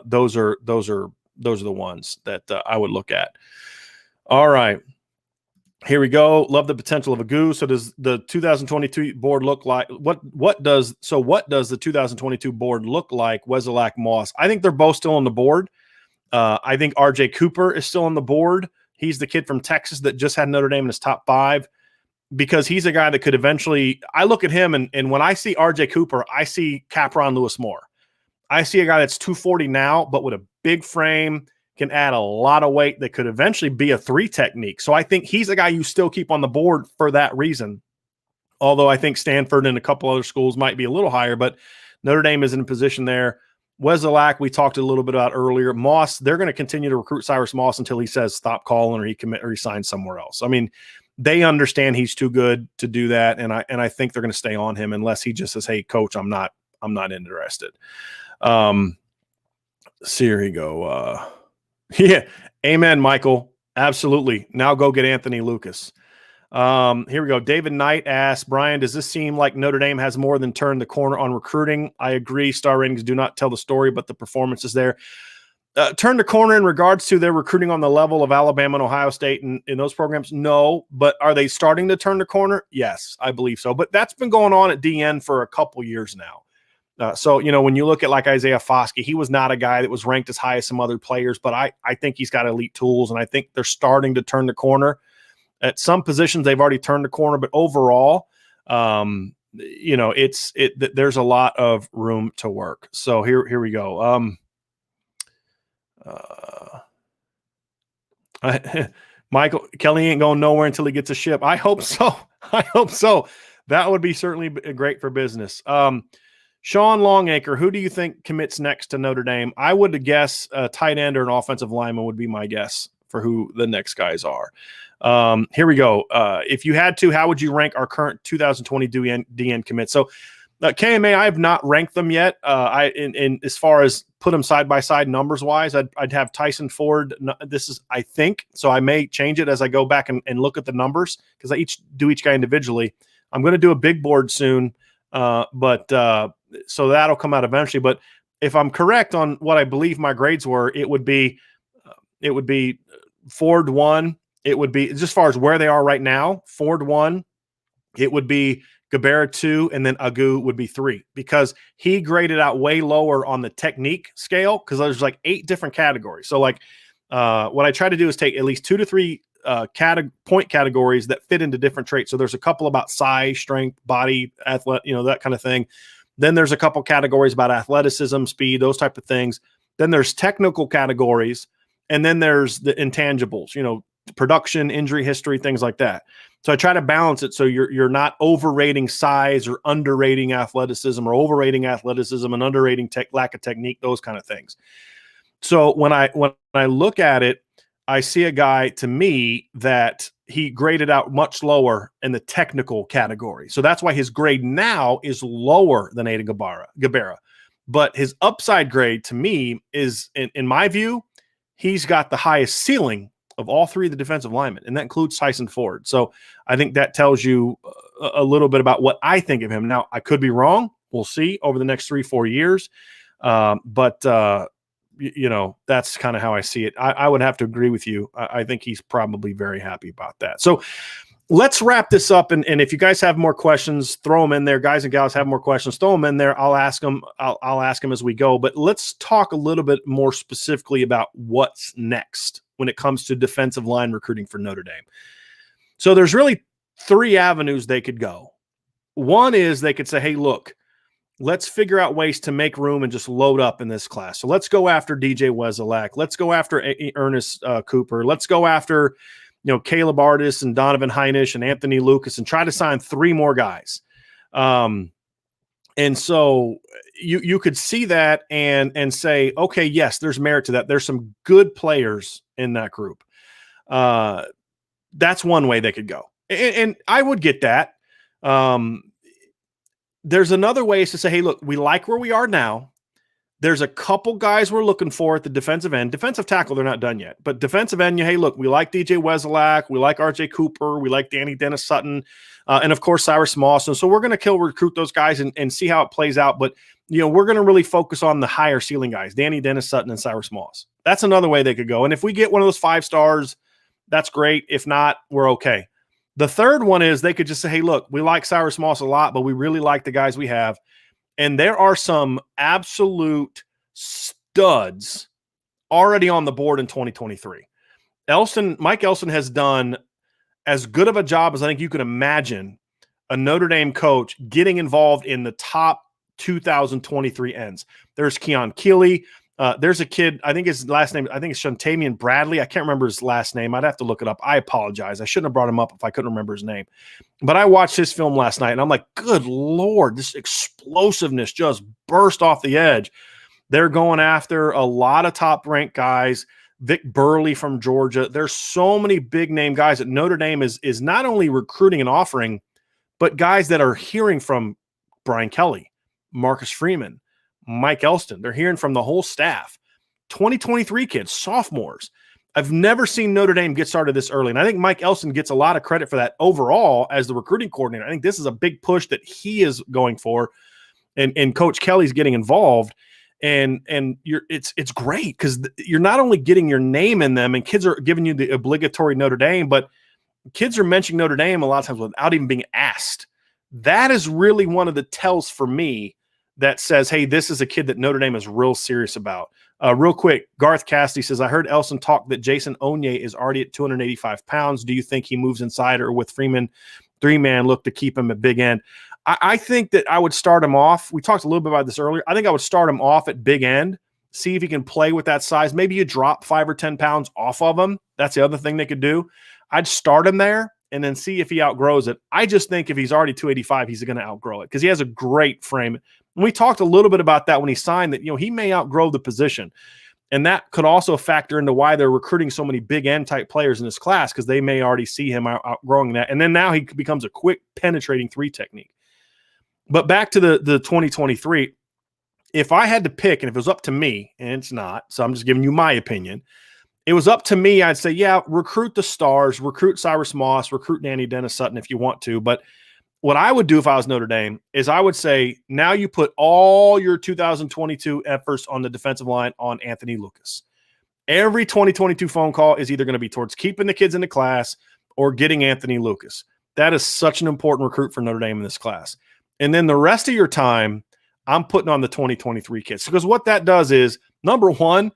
those are the ones that I would look at. All right. Here we go. Love the potential of Agu. So does the 2022 board look like what does the 2022 board look like? Wesolak, Moss. I think they're both still on the board. I think RJ Cooper is still on the board. He's the kid from Texas that just had Notre Dame in his top 5 because he's a guy that could eventually. I look at him and when I see RJ Cooper, I see Capron Lewis Moore. I see a guy that's 240 now, but with a big frame, can add a lot of weight that could eventually be a 3 technique. So I think he's a guy you still keep on the board for that reason. Although I think Stanford and a couple other schools might be a little higher, but Notre Dame is in a position there. Wesolak, we talked a little bit about earlier. Moss, they're going to continue to recruit Cyrus Moss until he says stop calling or he signs somewhere else. I mean, they understand he's too good to do that, and I think they're going to stay on him unless he just says, "Hey, coach, I'm not interested." So here you go. Yeah, amen, Michael. Absolutely. Now go get Anthony Lucas. Here we go. David Knight asks, Brian, does this seem like Notre Dame has more than turned the corner on recruiting? I agree. Star ratings do not tell the story, but the performance is there. Turn the corner in regards to their recruiting on the level of Alabama and Ohio State and in those programs? No, but are they starting to turn the corner? Yes, I believe so. But that's been going on at DN for a couple years now. So, when you look at like Isaiah Foskey, he was not a guy that was ranked as high as some other players, but I think he's got elite tools, and I think they're starting to turn the corner. At some positions, they've already turned the corner, but overall, there's a lot of room to work. So here we go. Michael Kelly ain't going nowhere until he gets a ship. I hope so. I hope so. That would be certainly great for business. Sean Longacre, who do you think commits next to Notre Dame? I would guess a tight end or an offensive lineman would be my guess for who the next guys are. Here we go. If you had to, how would you rank our current 2020 DN commits? So KMA, I have not ranked them yet. In as far as put them side by side numbers wise, I'd have Tyson Ford. This is, I think, so I may change it as I go back and look at the numbers because I do each guy individually. I'm going to do a big board soon, so that'll come out eventually. But if I'm correct on what I believe my grades were, it would be Ford 1. It would be, just as far as where they are right now, Ford 1. It would be Gabera 2, and then Agu would be 3 because he graded out way lower on the technique scale because there's like 8 different categories. So like what I try to do is take at least 2 to 3 point categories that fit into different traits. So there's a couple about size, strength, body, that kind of thing. Then there's a couple categories about athleticism, speed, those type of things. Then there's technical categories, and then there's the intangibles, production, injury history, things like that. So I try to balance it so you're not overrating size or underrating athleticism, or overrating athleticism and underrating lack of technique, those kind of things. So when I look at it, I see a guy, to me, that he graded out much lower in the technical category. So that's why his grade now is lower than Aiden Gabera. But his upside grade, to me, is, in my view, he's got the highest ceiling of all 3 of the defensive linemen, and that includes Tyson Ford. So I think that tells you a little bit about what I think of him. Now, I could be wrong. We'll see over the next 3-4 years. That's kind of how I see it. I would have to agree with you. I think he's probably very happy about that. So let's wrap this up. And if you guys have more questions, throw them in there. Guys and gals have more questions, throw them in there. I'll ask them. I'll ask them as we go. But let's talk a little bit more specifically about what's next when it comes to defensive line recruiting for Notre Dame. So there's really 3 avenues they could go. One is they could say, hey, look, let's figure out ways to make room and just load up in this class. So let's go after DJ Wesolak. Let's go after Ernest Cooper. Let's go after, Caleb Artis and Donovan Heinisch and Anthony Lucas and try to sign 3 more guys. And so you could see that and say, okay, yes, there's merit to that. There's some good players in that group. That's one way they could go. And I would get that. There's another way is to say, hey, look, we like where we are now. There's a couple guys we're looking for at the defensive end. Defensive tackle, they're not done yet. But defensive end, hey, look, we like DJ Wesolak. We like RJ Cooper. We like Danny Dennis Sutton. And, of course, Cyrus Moss. And so we're going to recruit those guys and see how it plays out. But, we're going to really focus on the higher ceiling guys, Danny Dennis Sutton and Cyrus Moss. That's another way they could go. And if we get one of those 5 stars, that's great. If not, we're okay. The third one is they could just say, hey, look, we like Cyrus Moss a lot, but we really like the guys we have. And there are some absolute studs already on the board in 2023. Mike Elston has done as good of a job as I think you could imagine a Notre Dame coach getting involved in the top 2023 ends. There's Keon Keeley. There's a kid, I think his last name, I think it's Shantamian Bradley. I can't remember his last name. I'd have to look it up. I apologize. I shouldn't have brought him up if I couldn't remember his name. But I watched his film last night, and I'm like, good Lord, this explosiveness just burst off the edge. They're going after a lot of top-ranked guys. Vic Burley from Georgia. There's so many big-name guys that Notre Dame is not only recruiting and offering, but guys that are hearing from Brian Kelly, Marcus Freeman, Mike Elston. They're hearing from the whole staff. 2023 kids, sophomores. I've never seen Notre Dame get started this early. And I think Mike Elston gets a lot of credit for that overall as the recruiting coordinator. I think this is a big push that he is going for. And Coach Kelly's getting involved. And it's great because you're not only getting your name in them and kids are giving you the obligatory Notre Dame, but kids are mentioning Notre Dame a lot of times without even being asked. That is really one of the tells for me that says, hey, this is a kid that Notre Dame is real serious about. Real quick, Garth Cassidy says, I heard Elson talk that Jason Onye is already at 285 pounds. Do you think he moves inside or with Freeman, three-man look to keep him at big end? I think that I would start him off. We talked a little bit about this earlier. I think I would start him off at big end, see if he can play with that size. Maybe you drop 5 or 10 pounds off of him. That's the other thing they could do. I'd start him there and then see if he outgrows it. I just think if he's already 285, he's going to outgrow it because he has a great frame. And we talked a little bit about that when he signed that, he may outgrow the position. And that could also factor into why they're recruiting so many big end type players in this class because they may already see him outgrowing that. And then now he becomes a quick penetrating three technique. But back to the 2023, if I had to pick, and if it was up to me, and it's not, so I'm just giving you my opinion, it was up to me, I'd say, yeah, recruit the stars, recruit Cyrus Moss, recruit Danny Dennis Sutton if you want to. But what I would do if I was Notre Dame is I would say, now you put all your 2022 efforts on the defensive line on Anthony Lucas. Every 2022 phone call is either going to be towards keeping the kids in the class or getting Anthony Lucas. That is such an important recruit for Notre Dame in this class. And then the rest of your time, I'm putting on the 2023 kids. Because what that does is, number one,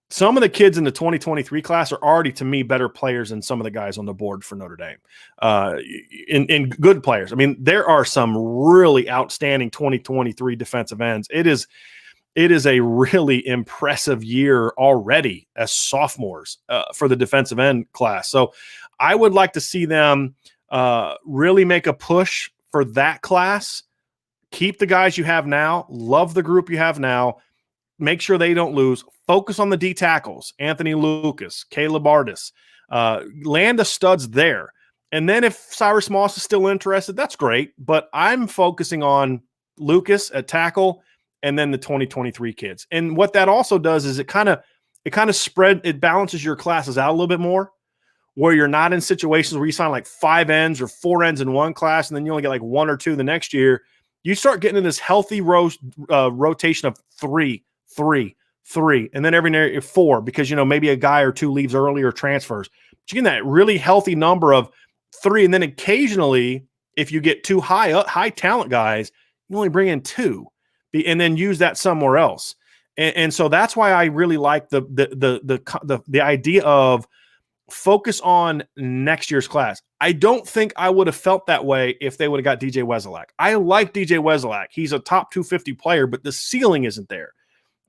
some of the kids in the 2023 class are already, to me, better players than some of the guys on the board for Notre Dame. In good players. I mean, there are some really outstanding 2023 defensive ends. It is a really impressive year already as sophomores for the defensive end class. So I would like to see them really make a push for that class. Keep the guys you have now. Love the group you have now. Make sure they don't lose. Focus on the D tackles, Anthony Lucas, Caleb Artis. Land the studs there. And then if Cyrus Moss is still interested, that's great. But I'm focusing on Lucas at tackle and then the 2023 kids. And what that also does is it kind of balances your classes out a little bit more, where you're not in situations where you sign like 5 ends or 4 ends in one class and then you only get like 1 or 2 the next year. You start getting in this healthy rotation of 3, 3, 3, and then every year 4 because, maybe a guy or 2 leaves early or transfers. But you get that really healthy number of 3, and then occasionally, if you get 2 high talent guys, you only bring in 2, and then use that somewhere else. And so that's why I really like the idea of focus on next year's class. I don't think I would have felt that way if they would have got DJ Wesolak. I like DJ Wesolak. He's a top 250 player, but the ceiling isn't there.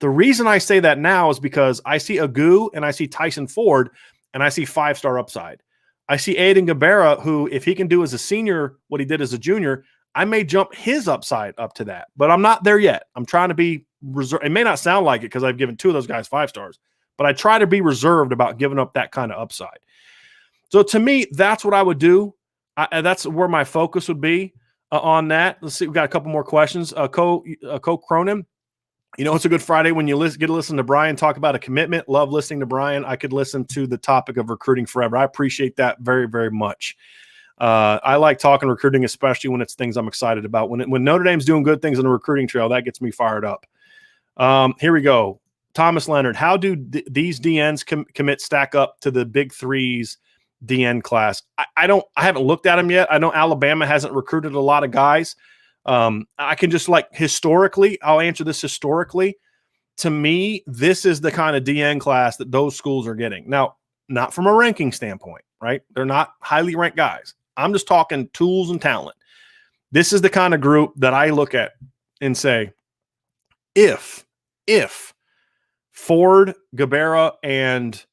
The reason I say that now is because I see Agu and I see Tyson Ford and I see 5-star upside. I see Aiden Gabera, who, if he can do as a senior what he did as a junior, I may jump his upside up to that. But I'm not there yet. I'm trying to be reserved. It may not sound like it because I've given 2 of those guys 5 stars, but I try to be reserved about giving up that kind of upside. So to me, that's what I would do. That's where my focus would be on that. Let's see. We've got a couple more questions. Co Cronin. It's a good Friday when you get to listen to Brian talk about a commitment. Love listening to Brian. I could listen to the topic of recruiting forever. I appreciate that very, very much. I like talking recruiting, especially when it's things I'm excited about. When Notre Dame's doing good things on the recruiting trail, that gets me fired up. Here we go. Thomas Leonard. How do these DNs commit stack up to the big threes DN class? I haven't looked at them yet. I know Alabama hasn't recruited a lot of guys. I can just historically, I'll answer this historically. To me, this is the kind of DN class that those schools are getting. Now, not from a ranking standpoint, right? They're not highly ranked guys. I'm just talking tools and talent. This is the kind of group that I look at and say, if Ford, Gabera, and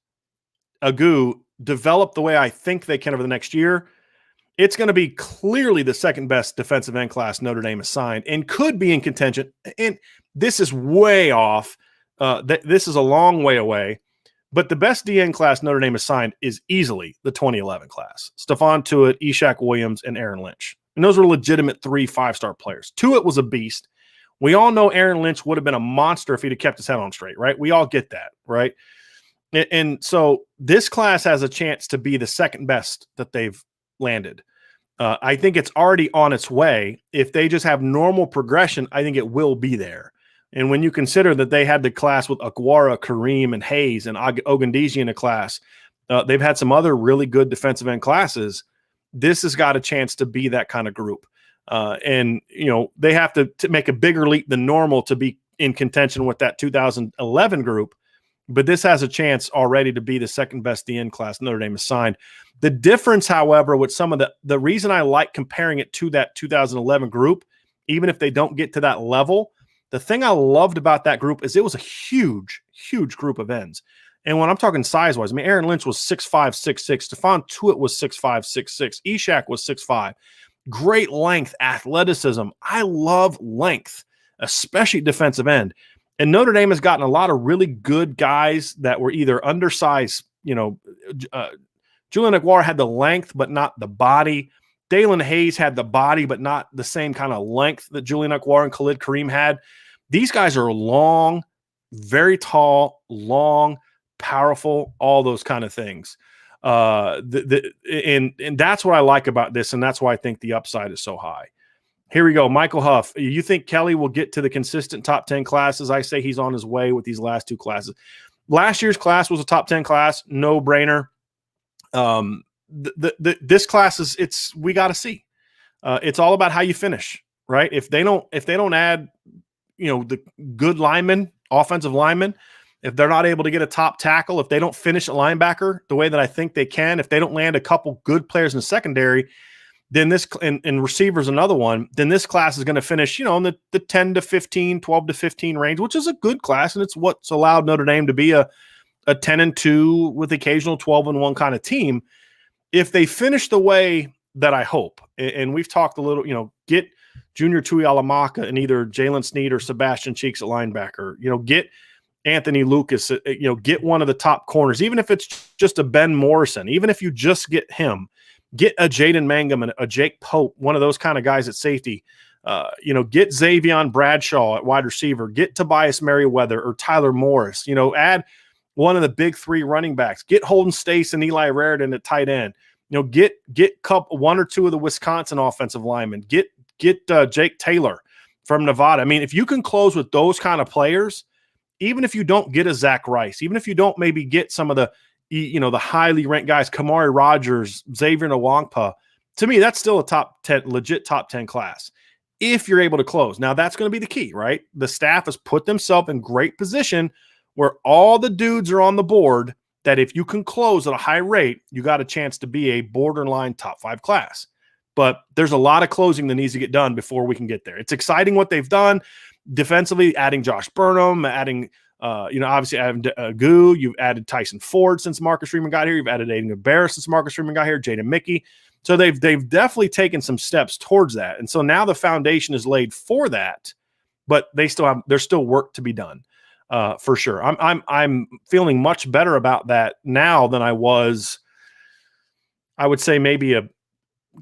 Agu develop the way I think they can over the next year, it's going to be clearly the second best defensive end class Notre Dame has signed and could be in contention. And this is way off. This is a long way away. But the best DN class Notre Dame has signed is easily the 2011 class. Stephon Tuitt, Ishaq Williams, and Aaron Lynch. And those were legitimate 3 5-star players. Tuitt was a beast. We all know Aaron Lynch would have been a monster if he'd have kept his head on straight, right? We all get that, right? And so this class has a chance to be the second best that they've landed. I think it's already on its way. If they just have normal progression, I think it will be there. And when you consider that they had the class with Aguara, Kareem, and Hayes, and Ogundeji in the class, they've had some other really good defensive end classes. This has got a chance to be that kind of group. And, they have to make a bigger leap than normal to be in contention with that 2011 group. But this has a chance already to be the second best DN class Notre Dame has signed. The difference, however, with some of the reason I like comparing it to that 2011 group, even if they don't get to that level, the thing I loved about that group is it was a huge, huge group of ends. And when I'm talking size-wise, I mean, Aaron Lynch was 6'5", 6'6". Stephon Tuitt was 6'5", 6'6". Ishaq was 6'5". Great length, athleticism. I love length, especially defensive end. And Notre Dame has gotten a lot of really good guys that were either undersized. Julian Aguar had the length, but not the body. Dalen Hayes had the body, but not the same kind of length that Julian Aguar and Khalid Kareem had. These guys are long, very tall, long, powerful, all those kind of things. And that's what I like about this, and that's why I think the upside is so high. Here we go. Michael Huff. You think Kelly will get to the consistent top 10 classes? I say he's on his way with these last 2 classes. Last year's class was a top 10 class, no brainer. This class we got to see. It's all about how you finish, right? If they don't add, the good linemen, offensive linemen, if they're not able to get a top tackle, if they don't finish a linebacker the way that I think they can, if they don't land a couple good players in the secondary, then this and receivers another one, then this class is going to finish, in the 10 to 15, 12 to 15 range, which is a good class, and it's what's allowed Notre Dame to be a 10-2 with occasional 12-1 kind of team. If they finish the way that I hope, and we've talked a little, get Junior Tuialamaka and either Jalen Sneed or Sebastian Cheeks at linebacker, get Anthony Lucas, get one of the top corners, even if it's just a Ben Morrison, even if you just get him, get a Jaden Mangum and a Jake Pope, one of those kind of guys at safety, get Xavion Bradshaw at wide receiver, get Tobias Merriweather or Tyler Morris, add one of the big 3 running backs, get Holden Stace and Eli Raridan at tight end, get one or 2 of the Wisconsin offensive linemen, get Jake Taylor from Nevada. I mean, if you can close with those kind of players, even if you don't get a Zach Rice, even if you don't maybe get some of the highly ranked guys, Kamari Rogers, Xavier Nwangpa, to me, that's still a legit top 10 class. If you're able to close. Now, that's going to be the key, right? The staff has put themselves in great position where all the dudes are on the board that if you can close at a high rate, you got a chance to be a borderline top 5 class. But there's a lot of closing that needs to get done before we can get there. It's exciting what they've done defensively, adding Josh Burnham, adding obviously adding Agu. You've added Tyson Ford since Marcus Freeman got here. You've added Aiden Gabera since Marcus Freeman got here. Jaden Mickey. So they've definitely taken some steps towards that, and so now the foundation is laid for that. But there's still work to be done, for sure. I'm feeling much better about that now than I was, I would say maybe a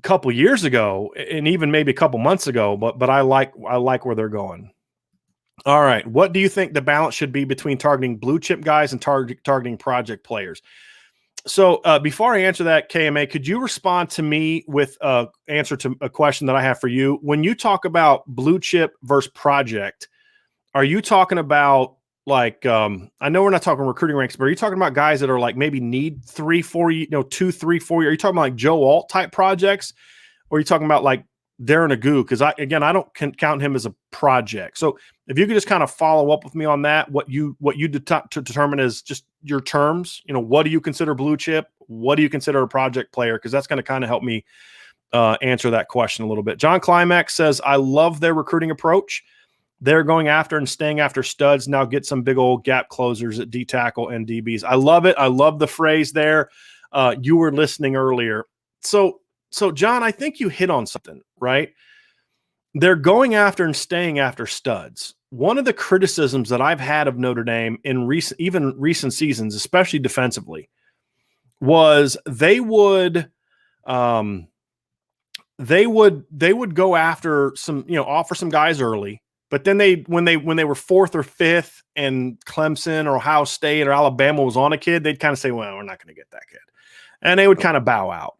couple years ago, and even maybe a couple months ago. But I like where they're going. All right. What do you think the balance should be between targeting blue chip guys and targeting project players? So before I answer that, KMA, could you respond to me with an answer to a question that I have for you? When you talk about blue chip versus project, are you talking about I know we're not talking recruiting ranks, but are you talking about guys that are like maybe need 3, 4, 2, 3, 4 years? Are you talking about like Joe Alt type projects? Or are you talking about like Darren Agu? Because I don't count him as a project. So if you could just kind of follow up with me on that, what you determine as just your terms, what do you consider blue chip? What do you consider a project player? Because that's going to kind of help me answer that question a little bit. John Climax says, I love their recruiting approach. They're going after and staying after studs. Now get some big old gap closers at D tackle and DBs. I love it. I love the phrase there. You were listening earlier. So John, I think you hit on something, right? They're going after and staying after studs. One of the criticisms that I've had of Notre Dame in recent seasons, especially defensively, was they would go after some, offer some guys early, but then when they were fourth or fifth and Clemson or Ohio State or Alabama was on a kid, they'd kind of say, well, we're not going to get that kid. And they would kind of bow out.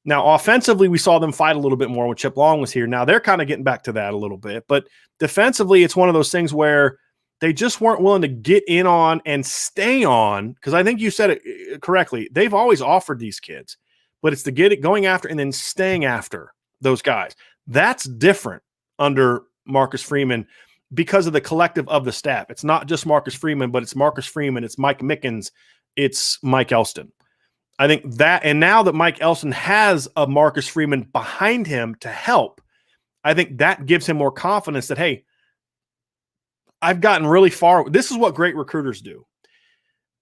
Now, offensively, we saw them fight a little bit more when Chip Long was here. Now they're kind of getting back to that a little bit, but defensively, it's one of those things where they just weren't willing to get in on and stay on, because I think you said it correctly. They've always offered these kids, but it's the going after and then staying after those guys. That's different under Marcus Freeman because of the collective of the staff. It's not just Marcus Freeman, but it's Marcus Freeman, it's Mike Mickens, it's Mike Elston. I think that, and now that Mike Elston has a Marcus Freeman behind him to help, I think that gives him more confidence that, hey, I've gotten really far. This is what great recruiters do,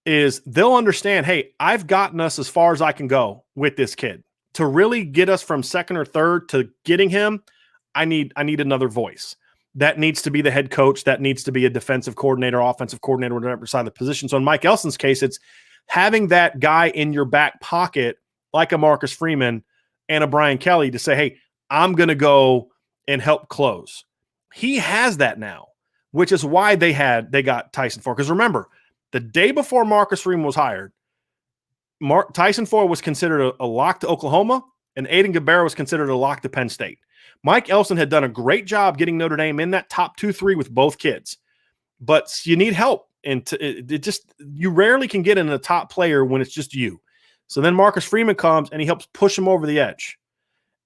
is they'll understand, hey, I've gotten us as far as I can go with this kid. To really get us from second or third to getting him, I need another voice. That needs to be the head coach. That needs to be a defensive coordinator, offensive coordinator, whatever side of the position. So in Mike Elston's case, it's having that guy in your back pocket, like a Marcus Freeman and a Brian Kelly, to say, hey, I'm going to go and help close. He has that now, which is why they got Tyson Ford. Because remember, the day before Marcus Freeman was hired, Tyson Ford was considered a lock to Oklahoma, and Aiden Gabbera was considered a lock to Penn State. Mike Elston had done a great job getting Notre Dame in that top 2-3 with both kids. But you need help. And you rarely can get in a top player when it's just you. So then Marcus Freeman comes and he helps push him over the edge.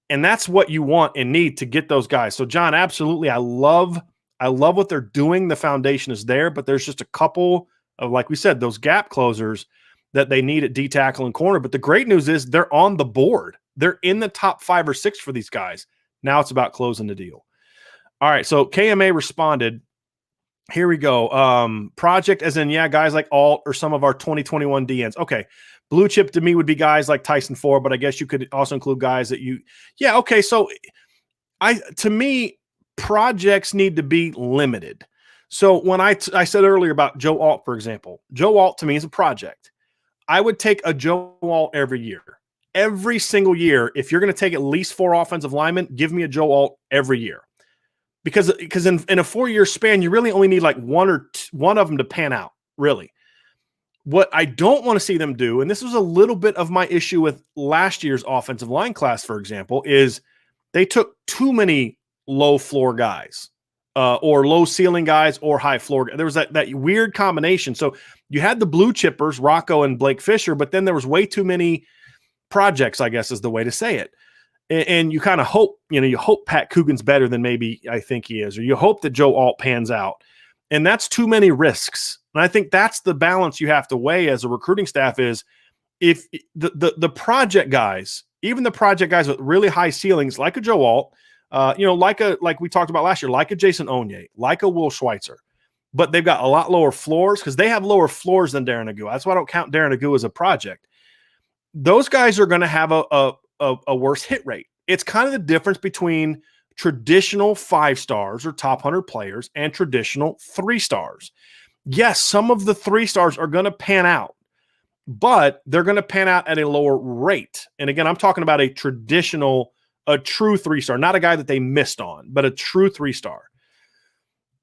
And that's what you want and need to get those guys. So John, absolutely. I love what they're doing. The foundation is there, but there's just a couple of, like we said, those gap closers that they need at D tackle and corner. But the great news is they're on the board. They're in the top 5 or 6 for these guys. Now it's about closing the deal. All right. So KMA responded. Here we go. Project as in, yeah, guys like Alt or some of our 2021 DNs. Okay. Blue chip to me would be guys like Tyson Ford, but I guess you could also include guys that yeah. Okay. So to me, projects need to be limited. So when I said earlier about Joe Alt, for example, Joe Alt to me is a project. I would take a Joe Alt every year. Every single year, if you're going to take at least 4 offensive linemen, give me a Joe Alt every year. Because in a 4-year span, you really only need like one of them to pan out, really. What I don't want to see them do, and this was a little bit of my issue with last year's offensive line class, for example, is they took too many low floor guys or low ceiling guys or high floor guys. There was that weird combination. So you had the blue chippers, Rocco and Blake Fisher, but then there was way too many projects, I guess is the way to say it. And you kind of hope, you hope Pat Coogan's better than maybe I think he is, or you hope that Joe Alt pans out. And that's too many risks. And I think that's the balance you have to weigh as a recruiting staff is if the project guys, even the project guys with really high ceilings, like a Joe Alt, like we talked about last year, like a Jason Onye, like a Will Schweitzer, but they've got a lot lower floors because they have lower floors than Darren Agu. That's why I don't count Darren Agu as a project. Those guys are going to have a worse hit rate. It's kind of the difference between traditional 5 stars or top 100 players and traditional 3 stars. Yes, some of the 3 stars are going to pan out, but they're going to pan out at a lower rate. And again, I'm talking about a true 3-star, not a guy that they missed on, but a true 3-star.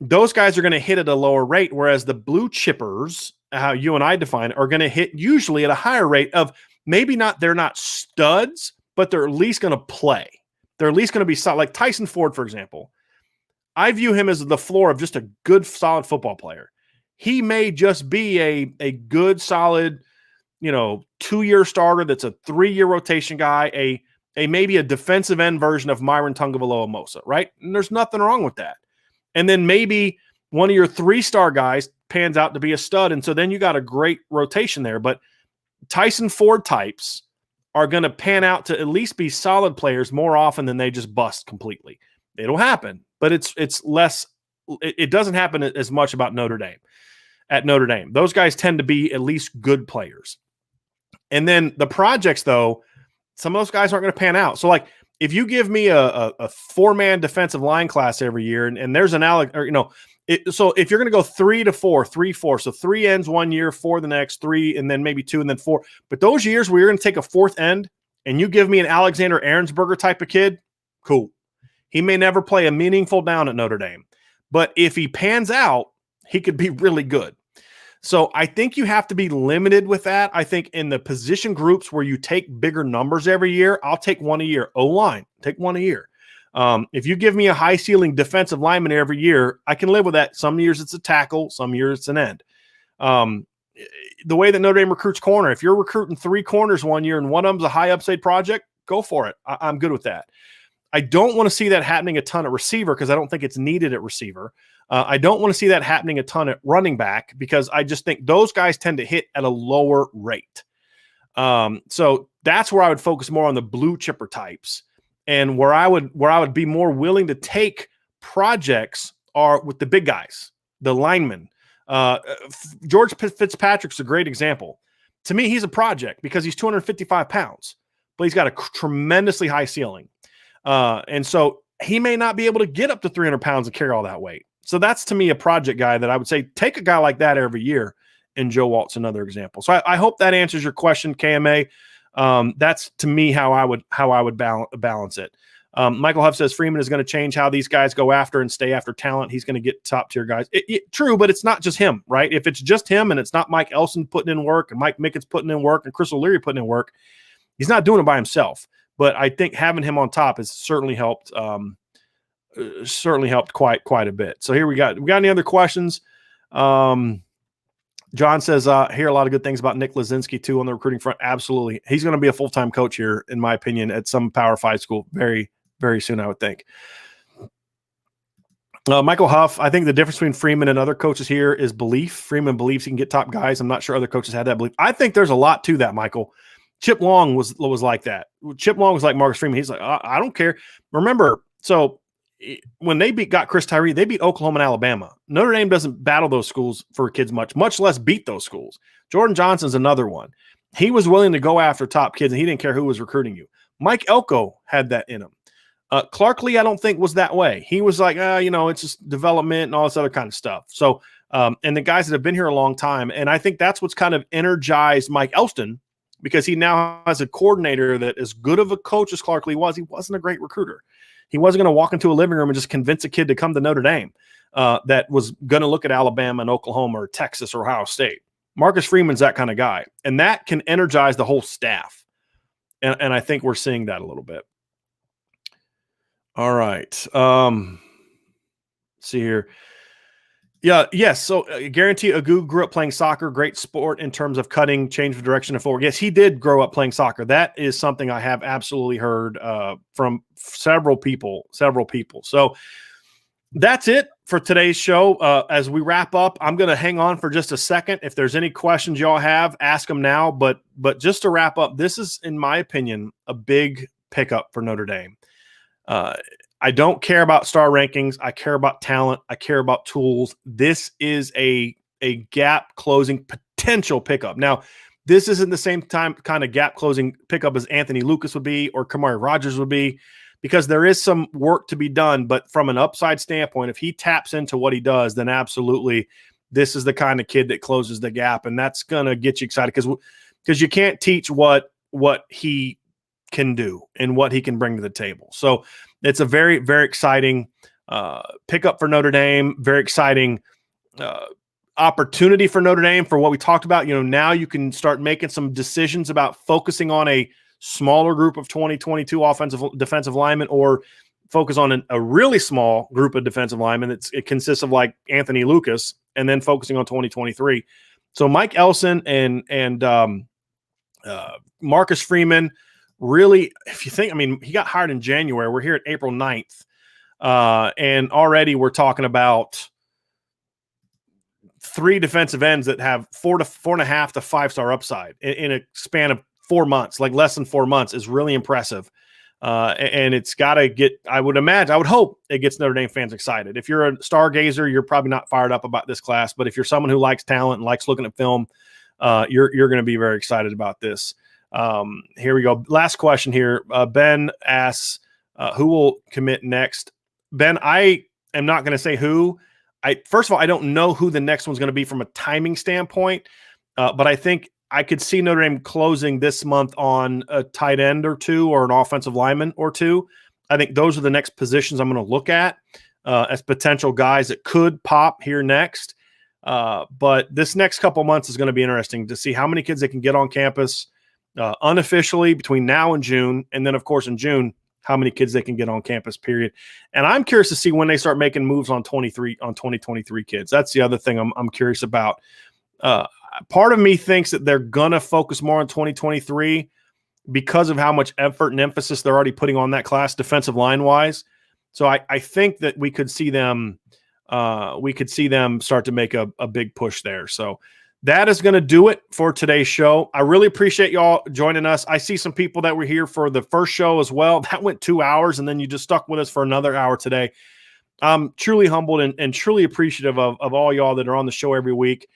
Those guys are going to hit at a lower rate, whereas the blue chippers, how you and I define it, are going to hit usually at a higher rate of maybe not, they're not studs, but they're at least going to play. They're at least going to be solid. Like Tyson Ford, for example. I view him as the floor of just a good, solid football player. He may just be a good, solid, 2-year starter that's a 3-year rotation guy, a maybe a defensive end version of Myron Tungavaloa-Mosa, right? And there's nothing wrong with that. And then maybe one of your 3-star guys pans out to be a stud, and so then you got a great rotation there. But Tyson Ford types are going to pan out to at least be solid players more often than they just bust completely. It'll happen, but it's less it doesn't happen as much about Notre Dame. At Notre Dame, those guys tend to be at least good players. And then the projects, though, some of those guys aren't going to pan out. So, like, if you give me a 4-man defensive line class every year, and there's an so if you're going to go 3 to 4, 3, 4, so 3 ends 1 year, 4 the next, 3, and then maybe 2, and then 4. But those years where you're going to take a 4th end and you give me an Alexander Ahrensberger type of kid, cool. He may never play a meaningful down at Notre Dame, but if he pans out, he could be really good. So I think you have to be limited with that. I think in the position groups where you take bigger numbers every year, I'll take 1 a year. O-line, take 1 a year. If you give me a high ceiling defensive lineman every year, I can live with that. Some years it's a tackle, some years it's an end. The way that Notre Dame recruits corner, if you're recruiting 3 corners 1 year and one of them's a high upside project, go for it. I'm good with that. I don't want to see that happening a ton at receiver because I don't think it's needed at receiver. I don't want to see that happening a ton at running back because I just think those guys tend to hit at a lower rate. So that's where I would focus more on the blue chipper types, and where I would be more willing to take projects are with the big guys, the linemen. George Fitzpatrick's a great example. To me, he's a project because he's 255 pounds, but he's got a tremendously high ceiling. And so he may not be able to get up to 300 pounds and carry all that weight. So that's, to me, a project guy that I would say take a guy like that every year. And Joe Walt's another example. So I hope that answers your question, KMA. That's, to me, how I would balance it. Michael Huff says Freeman is going to change how these guys go after and stay after talent. He's going to get top tier guys. True, but it's not just him, right? If it's just him and it's not Mike Elson putting in work and Mike Mickett's putting in work and Chris O'Leary putting in work, he's not doing it by himself. But I think having him on top has certainly helped. Certainly helped quite a bit. So here we got any other questions? John says, I hear a lot of good things about Nick Lazinski too on the recruiting front. Absolutely. He's going to be a full-time coach here, in my opinion, at some Power 5 school very, very soon, I would think. Michael Huff, I think the difference between Freeman and other coaches here is belief. Freeman believes he can get top guys. I'm not sure other coaches had that belief. I think there's a lot to that, Michael. Chip Long was like that. Chip Long was like Marcus Freeman. He's like, I don't care. Remember, so when they got Chris Tyree, they beat Oklahoma and Alabama. Notre Dame doesn't battle those schools for kids much less beat those schools. Jordan Johnson's another one. He was willing to go after top kids, and he didn't care who was recruiting you. Mike Elko had that in him. Clark Lee, I don't think, was that way. He was like, it's just development and all this other kind of stuff. So, and the guys that have been here a long time, and I think that's what's kind of energized Mike Elston, because he now has a coordinator that, as good of a coach as Clark Lee was, he wasn't a great recruiter. He wasn't going to walk into a living room and just convince a kid to come to Notre Dame that was going to look at Alabama and Oklahoma or Texas or Ohio State. Marcus Freeman's that kind of guy, and that can energize the whole staff. And I think we're seeing that a little bit. All right. See here. Yeah, yes. So guarantee Agu grew up playing soccer, great sport in terms of cutting, change of direction and forward. Yes, he did grow up playing soccer. That is something I have absolutely heard from several people. So that's it for today's show. As we wrap up, I'm going to hang on for just a second. If there's any questions y'all have, ask them now. But just to wrap up, this is, in my opinion, a big pickup for Notre Dame. I don't care about star rankings. I care about talent. I care about tools. This is a gap closing potential pickup. Now, this isn't the same time kind of gap closing pickup as Anthony Lucas would be or Kamari Rogers would be, because there is some work to be done. But from an upside standpoint, if he taps into what he does, then absolutely this is the kind of kid that closes the gap. And that's going to get you excited because you can't teach what he can do and what he can bring to the table. So it's a very, very exciting pickup for Notre Dame, very exciting opportunity for Notre Dame for what we talked about. Now you can start making some decisions about focusing on a smaller group of 2022 defensive linemen, or focus on a really small group of defensive linemen. It consists of like Anthony Lucas, and then focusing on 2023. So Mike Elson and Marcus Freeman, really, if you think, he got hired in January. We're here at April 9th. And already we're talking about 3 defensive ends that have 4.5 to 5-star upside in a span of 4 months, like less than 4 months, is really impressive. And it's got to get, I would hope it gets Notre Dame fans excited. If you're a stargazer, you're probably not fired up about this class, but if you're someone who likes talent and likes looking at film, you're going to be very excited about this. Here we go. Last question here. Ben asks, who will commit next? Ben, I am not going to say who. First of all, I don't know who the next one's going to be from a timing standpoint, but I think I could see Notre Dame closing this month on a tight end or two or an offensive lineman or two. I think those are the next positions I'm going to look at as potential guys that could pop here next. But this next couple months is going to be interesting to see how many kids they can get on campus unofficially between now and June. And then, of course, in June, how many kids they can get on campus, period. And I'm curious to see when they start making moves on 2023 kids. That's the other thing I'm curious about. Part of me thinks that they're going to focus more on 2023 because of how much effort and emphasis they're already putting on that class defensive line wise. So I think that we could see them start to make a big push there. So that is going to do it for today's show. I really appreciate y'all joining us. I see some people that were here for the first show as well. That went 2 hours, and then you just stuck with us for another hour today. I'm truly humbled and truly appreciative of all y'all that are on the show every week.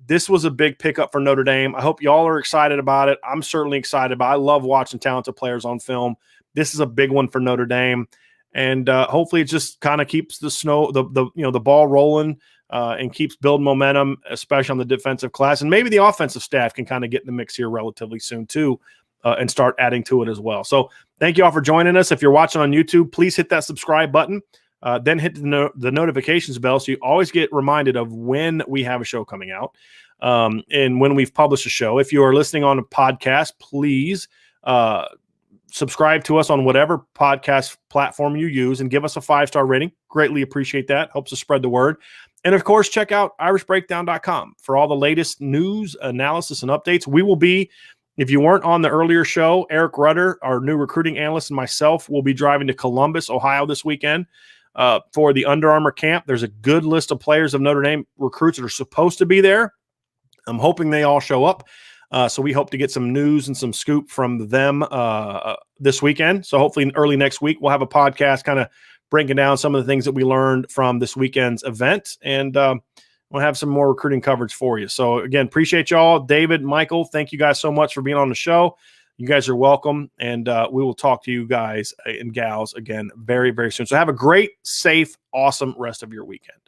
This was a big pickup for Notre Dame. I hope y'all are excited about it. I'm certainly excited about it. I love watching talented players on film. This is a big one for Notre Dame. And hopefully it just kind of keeps the ball rolling and keeps building momentum, especially on the defensive class. And maybe the offensive staff can kind of get in the mix here relatively soon too, and start adding to it as well. So thank you all for joining us. If you're watching on YouTube, please hit that subscribe button. Then hit the notifications bell so you always get reminded of when we have a show coming out and when we've published a show. If you are listening on a podcast, please subscribe to us on whatever podcast platform you use and give us a 5-star rating. Greatly appreciate that. Helps us spread the word. And, of course, check out irishbreakdown.com for all the latest news, analysis, and updates. We will be, if you weren't on the earlier show, Eric Rudder, our new recruiting analyst, and myself will be driving to Columbus, Ohio this weekend for the Under Armour camp. There's a good list of players of Notre Dame recruits that are supposed to be there. I'm hoping they all show up. So we hope to get some news and some scoop from them this weekend. So hopefully early next week, we'll have a podcast kind of breaking down some of the things that we learned from this weekend's event. And we'll have some more recruiting coverage for you. So again, appreciate y'all. David, Michael, thank you guys so much for being on the show. You guys are welcome. And we will talk to you guys and gals again very, very soon. So have a great, safe, awesome rest of your weekend.